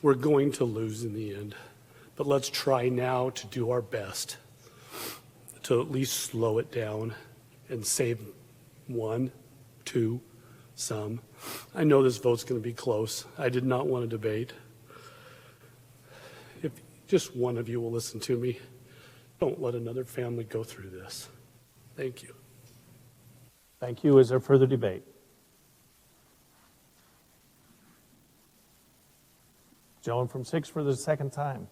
Speaker 7: We're going to lose in the end. But let's try now to do our best to at least slow it down and save one, two, some. I know this vote's going to be close. I did not want to debate. If just one of you will listen to me, don't let another family go through this. Thank you.
Speaker 2: Thank you. Is there further debate? Gentleman from 6 for the second time.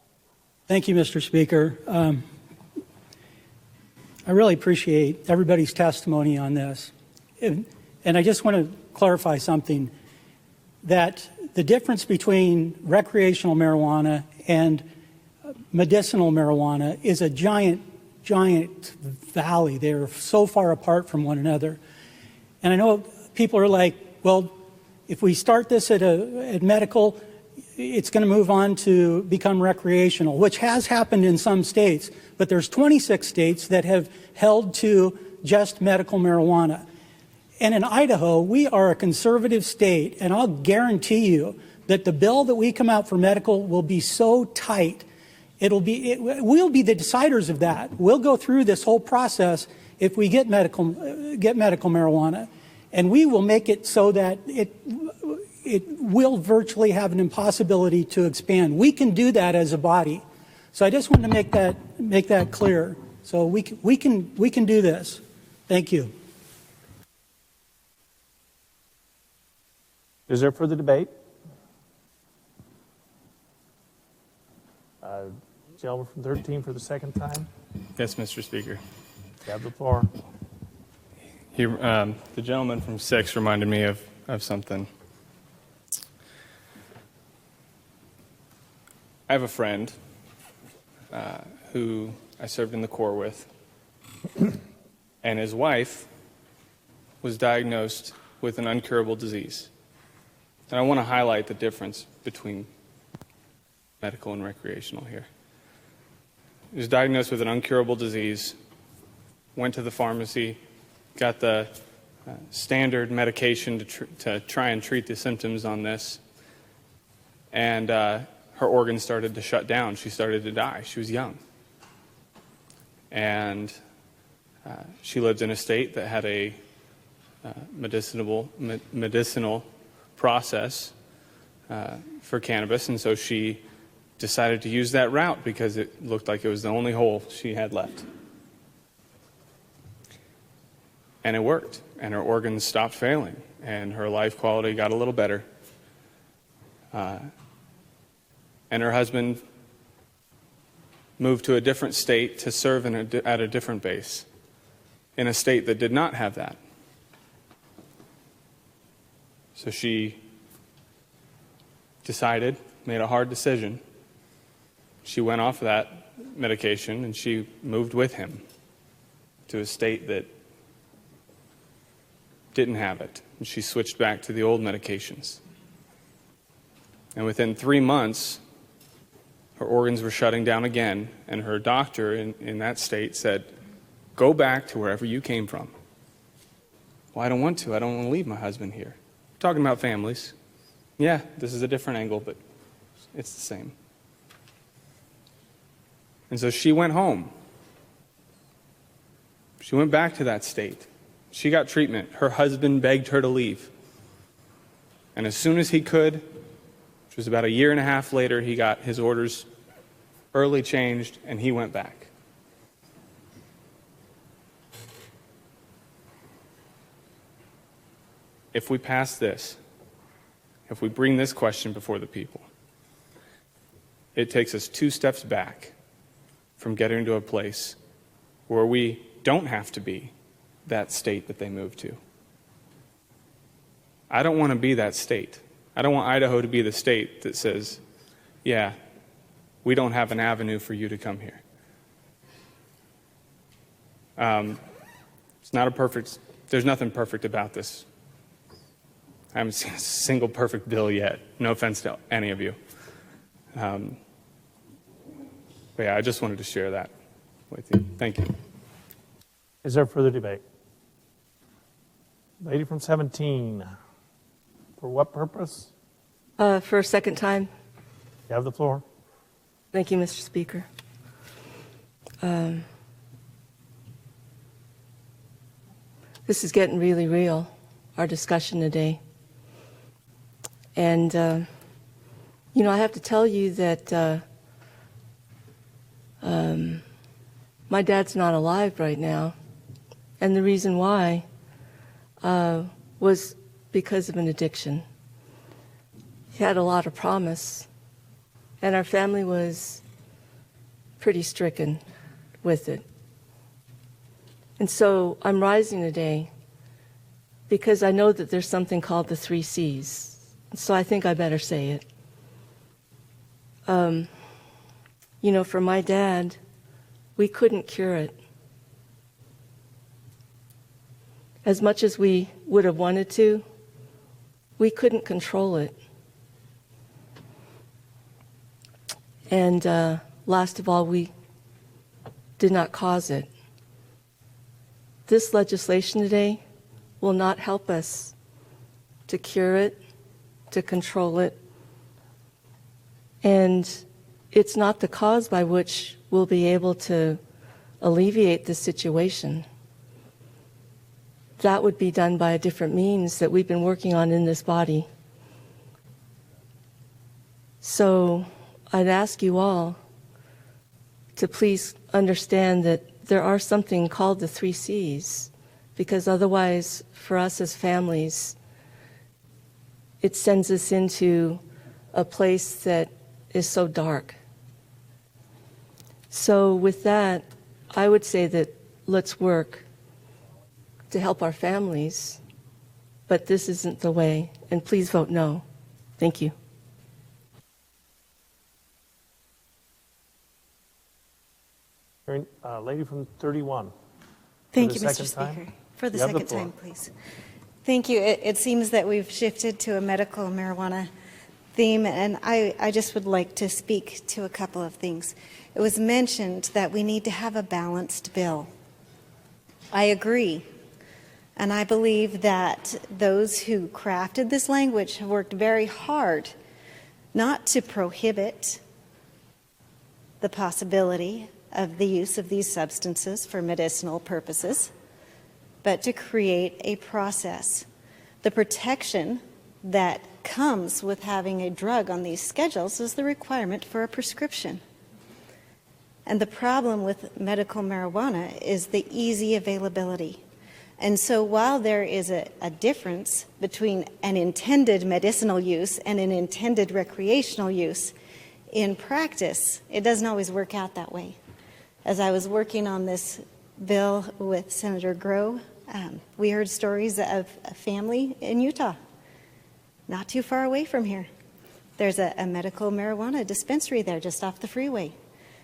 Speaker 5: Thank you, Mr. Speaker. I really appreciate everybody's testimony on this. And I just want to clarify something, that the difference between recreational marijuana and medicinal marijuana is a giant valley. They're so far apart from one another. And I know people are like, well, if we start this at medical, it's going to move on to become recreational, which has happened in some states, but there's 26 states that have held to just medical marijuana. And in Idaho, we are a conservative state, and I'll guarantee you that the bill that we come out for medical will be so tight, we'll be the deciders of that. We'll go through this whole process if we get medical marijuana, and we will make it so that it will virtually have an impossibility to expand. We can do that as a body. So I just want to make that clear. So we can do this. Thank you.
Speaker 2: Is there further debate? Gentleman from 13 for the second time.
Speaker 4: Yes, Mr. Speaker.
Speaker 2: You have the floor.
Speaker 4: The gentleman from 6 reminded me of something. I have a friend who I served in the Corps with, and his wife was diagnosed with an incurable disease. And I want to highlight the difference between medical and recreational here. He was diagnosed with an incurable disease, went to the pharmacy, got the standard medication to try and treat the symptoms on this, and her organs started to shut down. She started to die. She was young. And she lived in a state that had a medicinal process for cannabis, and so she decided to use that route because it looked like it was the only hole she had left. And it worked, and her organs stopped failing, and her life quality got a little better. And her husband moved to a different state to serve at a different base, in a state that did not have that. So she decided, made a hard decision. She went off of that medication and she moved with him to a state that didn't have it. And she switched back to the old medications. And within 3 months, her organs were shutting down again, and her doctor in that state said, "Go back to wherever you came from." Well, I don't want to. I don't want to leave my husband here. We're talking about families. Yeah, this is a different angle, but it's the same. And so she went home. She went back to that state. She got treatment. Her husband begged her to leave. And as soon as he could, which was about a year and a half later, he got his orders early changed and he went back. If we pass this, if we bring this question before the people, it takes us 2 steps back from getting to a place where we don't have to be that state that they moved to. I don't want to be that state. I don't want Idaho to be the state that says, yeah, we don't have an avenue for you to come here. It's not a perfect, there's nothing perfect about this. I haven't seen a single perfect bill yet. No offense to any of you. But yeah, I just wanted to share that with you. Thank you.
Speaker 2: Is there further debate? Lady from 17. For what purpose?
Speaker 19: For a second time.
Speaker 2: You have the floor.
Speaker 19: Thank you, Mr. Speaker. This is getting really real, our discussion today. And, I have to tell you that my dad's not alive right now. And the reason why was because of an addiction. He had a lot of promise, and our family was pretty stricken with it. And so I'm rising today because I know that there's something called the 3 C's. So I think I better say it. For my dad, we couldn't cure it. As much as we would have wanted to, we couldn't control it. And last of all, we did not cause it. This legislation today will not help us to cure it, to control it. And it's not the cause by which we'll be able to alleviate the situation. That would be done by a different means that we've been working on in this body. So I'd ask you all to please understand that there are something called the 3 C's, because otherwise, for us as families, it sends us into a place that is so dark. So with that, I would say that let's work to help our families, but this isn't the way, and please vote no. Thank you.
Speaker 2: Lady from 31.
Speaker 8: Thank you, Mr. Speaker. For the second time, please. Thank you. It seems that we've shifted to a medical marijuana theme, and I just would like to speak to a couple of things. It was mentioned that we need to have a balanced bill. I agree. And I believe that those who crafted this language have worked very hard not to prohibit the possibility of the use of these substances for medicinal purposes, but to create a process. The protection that comes with having a drug on these schedules is the requirement for a prescription. And the problem with medical marijuana is the easy availability. And so while there is a difference between an intended medicinal use and an intended recreational use, in practice, it doesn't always work out that way. As I was working on this bill with Senator Groh, we heard stories of a family in Utah, not too far away from here. There's a medical marijuana dispensary there just off the freeway.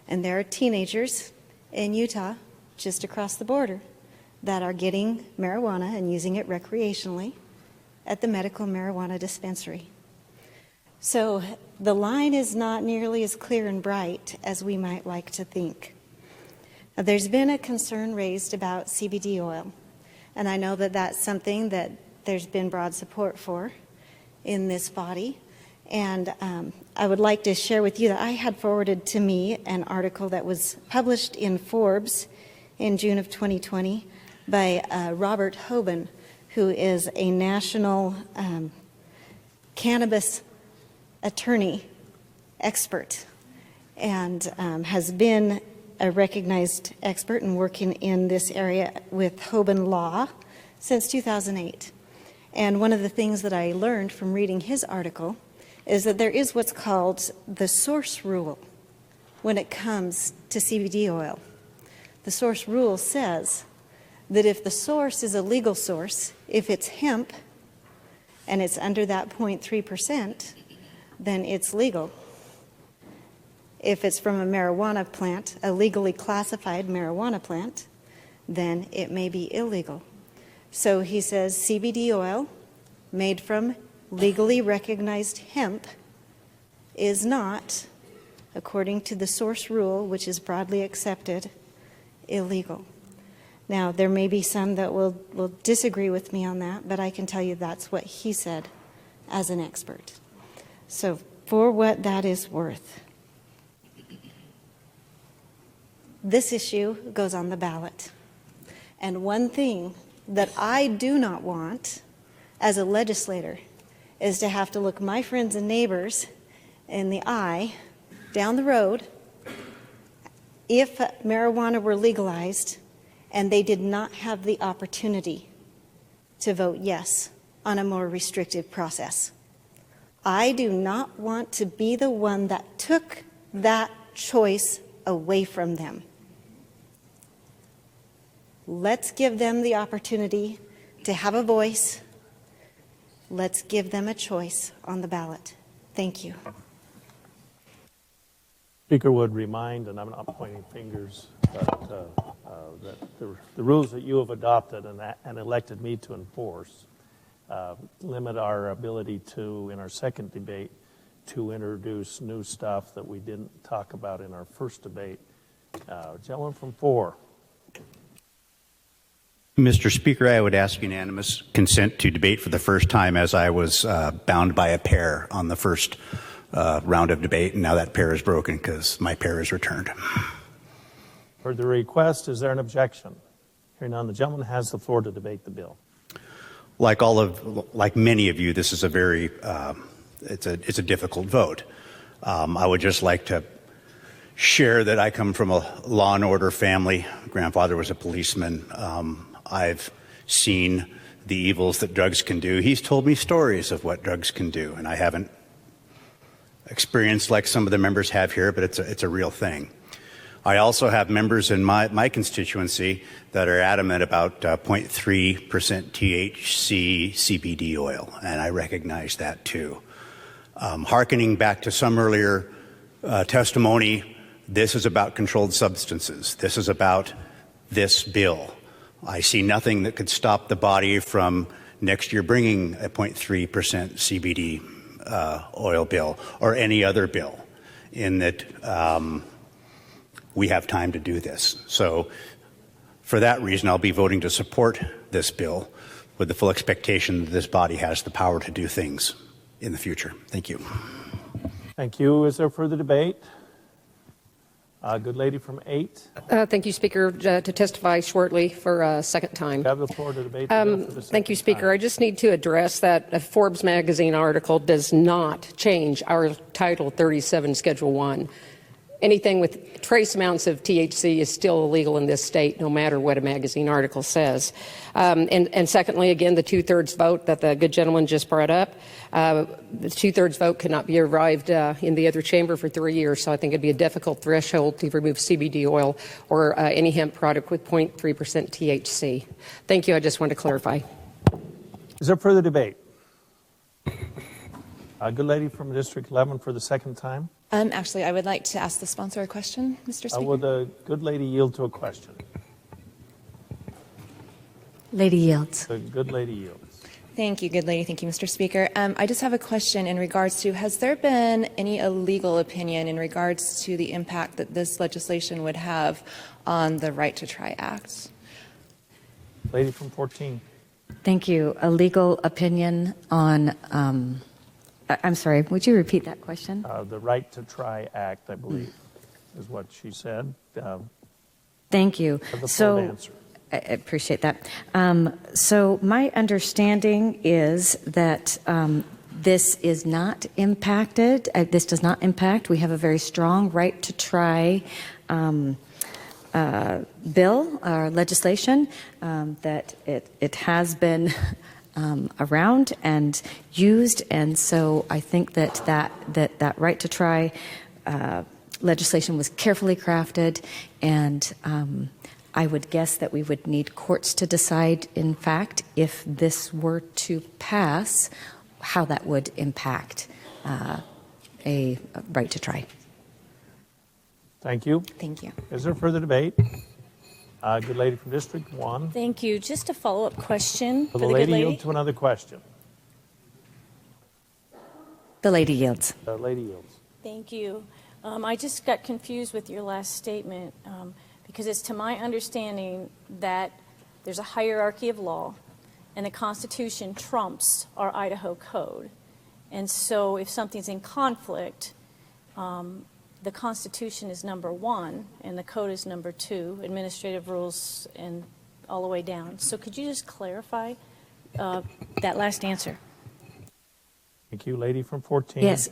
Speaker 8: And there are teenagers in Utah, just across the border, that are getting marijuana and using it recreationally at the medical marijuana dispensary. So the line is not nearly as clear and bright as we might like to think. Now, there's been a concern raised about CBD oil, and I know that that's something that there's been broad support for in this body. And I would like to share with you that I had forwarded to me an article that was published in Forbes in June of 2020 by Robert Hoban, who is a national cannabis attorney expert and has been a recognized expert and working in this area with Hoban Law since 2008. And one of the things that I learned from reading his article is that there is what's called the source rule when it comes to CBD oil. The source rule says that if the source is a legal source, if it's hemp and it's under that 0.3%, then it's legal. If it's from a marijuana plant, a legally classified marijuana plant, then it may be illegal. So he says CBD oil made from legally recognized hemp is not, according to the source rule, which is broadly accepted, illegal. Now, there may be some that will disagree with me on that, but I can tell you that's what he said as an expert. So for what that is worth, this issue goes on the ballot. And one thing that I do not want as a legislator is to have to look my friends and neighbors in the eye down the road if marijuana were legalized and they did not have the opportunity to vote yes on a more restrictive process. I do not want to be the one that took that choice away from them. Let's give them the opportunity to have a voice. Let's give them a choice on the ballot. Thank you.
Speaker 2: Speaker would remind, and I'm not pointing fingers, but that the rules that you have adopted and elected me to enforce limit our ability to, in our second debate, to introduce new stuff that we didn't talk about in our first debate. Gentleman from 4.
Speaker 9: Mr. Speaker, I would ask unanimous consent to debate for the first time, as I was bound by a pair on the first round of debate, and now that pair is broken because my pair is returned.
Speaker 2: For the request, is there an objection? Hearing none, the gentleman has the floor to debate the bill.
Speaker 9: Like many of you, this is a very it's a difficult vote. I would just like to share that I come from a law and order family. Grandfather was a policeman. I've seen the evils that drugs can do. He's told me stories of what drugs can do, and I haven't experienced like some of the members have here, but it's a real thing. I also have members in my constituency that are adamant about 0.3% THC CBD oil, and I recognize that too. Hearkening back to some earlier testimony, this is about controlled substances. This is about this bill. I see nothing that could stop the body from next year bringing a 0.3% CBD oil bill or any other bill, in that we have time to do this. So for that reason, I'll be voting to support this bill with the full expectation that this body has the power to do things in the future. Thank you.
Speaker 2: Thank you. Is there further debate? Good lady from 8.
Speaker 6: Thank you, Speaker, to testify shortly for a second time.
Speaker 2: You have the floor to debate the bill for the second
Speaker 6: Thank you, Speaker.
Speaker 2: time.
Speaker 6: I just need to address that a Forbes magazine article does not change our Title 37 Schedule 1. Anything with trace amounts of THC is still illegal in this state, no matter what a magazine article says. And secondly, again, the two-thirds vote that the good gentleman just brought up, the two-thirds vote could not be arrived in the other chamber for 3 years, so I think it'd be a difficult threshold to remove CBD oil or any hemp product with 0.3% THC. Thank you. I just wanted to clarify.
Speaker 2: Is there further debate? Good lady from District 11 for the second time.
Speaker 10: Actually, I would like to ask the sponsor a question, Mr. Speaker.
Speaker 2: Will the good lady yield to a question?
Speaker 10: Lady yields.
Speaker 2: The good lady yields.
Speaker 10: Thank you, good lady. Thank you, Mr. Speaker. I just have a question in regards to, has there been any illegal opinion in regards to the impact that this legislation would have on the Right to Try Act?
Speaker 2: Lady from 14.
Speaker 23: Thank you. A legal opinion on
Speaker 11: I'm sorry, would you repeat that question?
Speaker 2: The Right to Try Act, I believe, is what she said.
Speaker 11: Thank you.
Speaker 2: The full
Speaker 11: So,
Speaker 2: answer.
Speaker 11: I appreciate that. So my understanding is that this is not impacted. This does not impact. We have a very strong right to try bill or legislation that it has been around and used, and so I think that right to try legislation was carefully crafted, and I would guess that we would need courts to decide, in fact, if this were to pass, how that would impact a right to try.
Speaker 2: Thank you.
Speaker 11: Thank you.
Speaker 2: Is there further debate? Good lady from District 1.
Speaker 17: Thank you. Just a follow-up question for
Speaker 2: Will
Speaker 17: the
Speaker 2: the
Speaker 17: good
Speaker 2: lady
Speaker 17: lady.
Speaker 2: yield to another question?
Speaker 11: The lady yields.
Speaker 2: The lady yields.
Speaker 17: Thank you. I just got confused with your last statement because it's to my understanding that there's a hierarchy of law and the Constitution trumps our Idaho code. And so if something's in conflict, the Constitution is number one and the code is number two, administrative rules and all the way down. So could you just clarify that last answer?
Speaker 2: Thank you, lady from 14.
Speaker 11: Yes,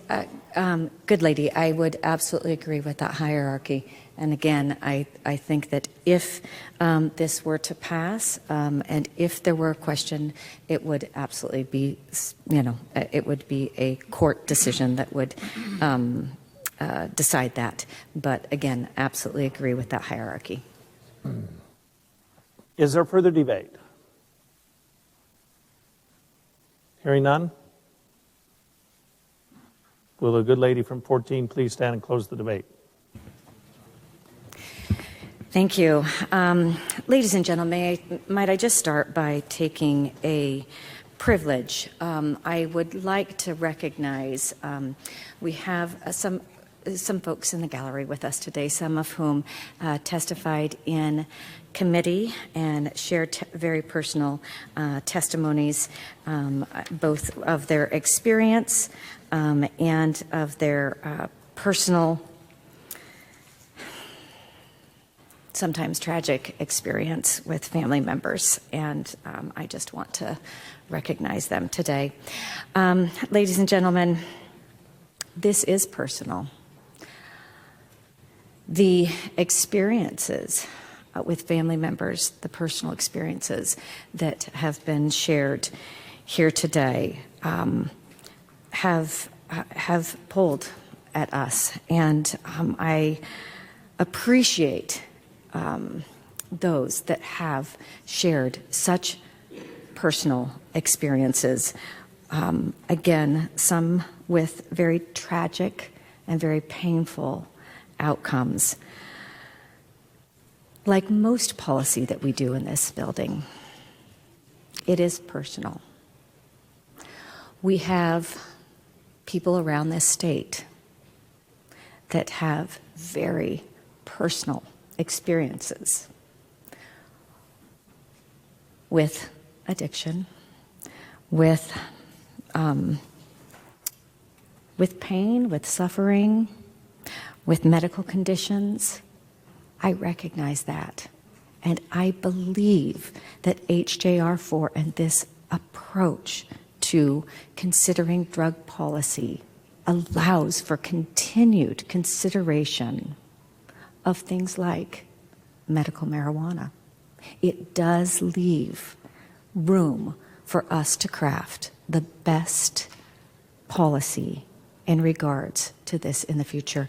Speaker 11: good lady. I would absolutely agree with that hierarchy. And again, I think that if this were to pass and if there were a question, it would absolutely be, it would be a court decision that would decide that. But again, absolutely agree with that hierarchy.
Speaker 2: Is there further debate? Hearing none? Will the good lady from 14 please stand and close the debate?
Speaker 11: Thank you. Ladies and gentlemen, might I just start by taking a privilege? I would like to recognize we have some folks in the gallery with us today, some of whom testified in committee and shared very personal testimonies, both of their experience and of their personal, sometimes tragic experience with family members, and I just want to recognize them today. Ladies and gentlemen, this is personal. The experiences with family members, the personal experiences that have been shared here today have pulled at us, and I appreciate those that have shared such personal experiences. Again, some with very tragic and very painful outcomes. Like most policy that we do in this building, it is personal. We have people around this state that have very personal experiences with addiction, with pain, with suffering, with medical conditions. I recognize that. And I believe that HJR4 and this approach to considering drug policy allows for continued consideration of things like medical marijuana. It does leave room for us to craft the best policy in regards to this in the future.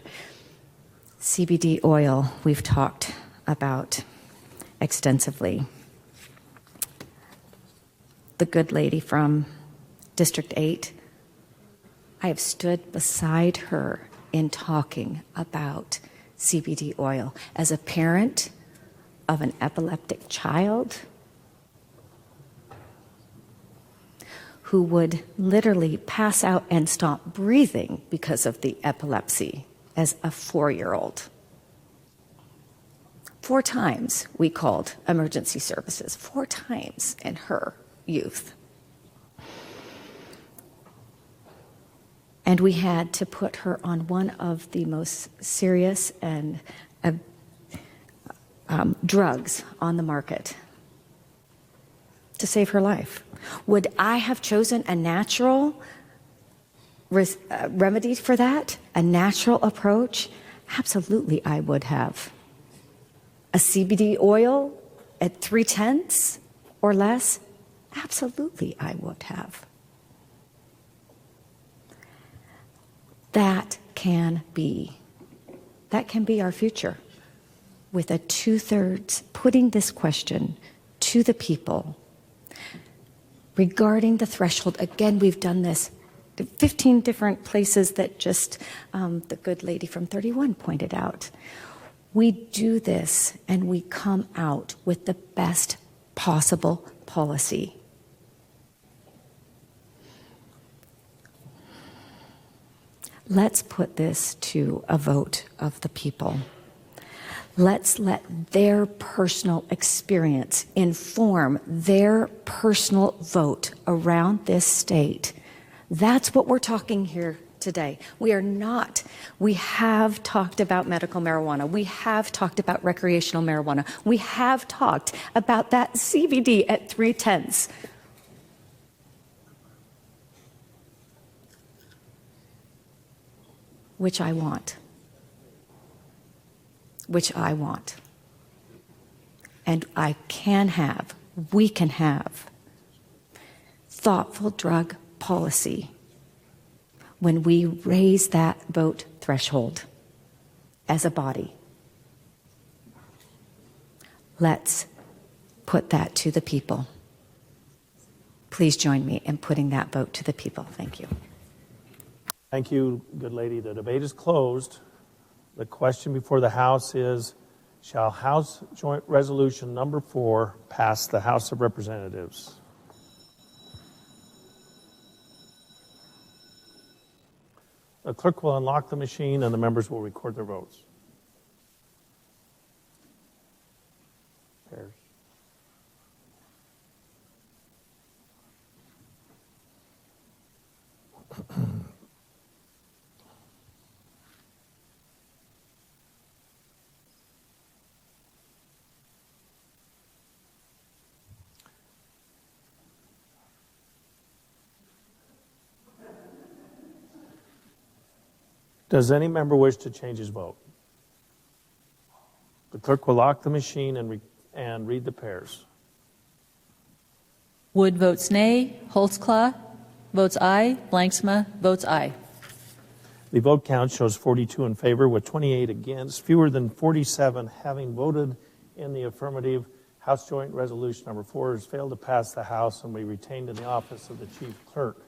Speaker 11: CBD oil, we've talked about extensively. The good lady from District 8, I have stood beside her in talking about CBD oil. As a parent of an epileptic child who would literally pass out and stop breathing because of the epilepsy as a 4-year-old. 4 times we called emergency services, 4 times in her youth. And we had to put her on one of the most serious and drugs on the market to save her life. Would I have chosen a natural remedy for that? A natural approach? Absolutely, I would have. A CBD oil at 0.3 or less? Absolutely, I would have. That can be our future. With a 2/3, putting this question to the people regarding the threshold. Again, we've done this 15 different places that just the good lady from 31 pointed out. We do this and we come out with the best possible policy. Let's put this to a vote of the people. Let's let their personal experience inform their personal vote around this state. That's what we're talking here today. We have talked about medical marijuana. We have talked about recreational marijuana. We have talked about that CBD at 0.3. Which I want. And we can have thoughtful drug policy when we raise that vote threshold as a body. Let's put that to the people. Please join me in putting that vote to the people. Thank you.
Speaker 2: Thank you, good lady. The debate is closed. The question before the House is, shall House Joint Resolution number 4 pass the House of Representatives? The clerk will unlock the machine and the members will record their votes. Pairs. Does any member wish to change his vote? The clerk will lock the machine and read the pairs.
Speaker 12: Wood votes nay. Holtzclaw votes aye. Blanksma votes aye.
Speaker 2: The vote count shows 42 in favor with 28 against, fewer than 47 having voted in the affirmative. House Joint Resolution number 4 has failed to pass the House and will be retained in the office of the Chief Clerk.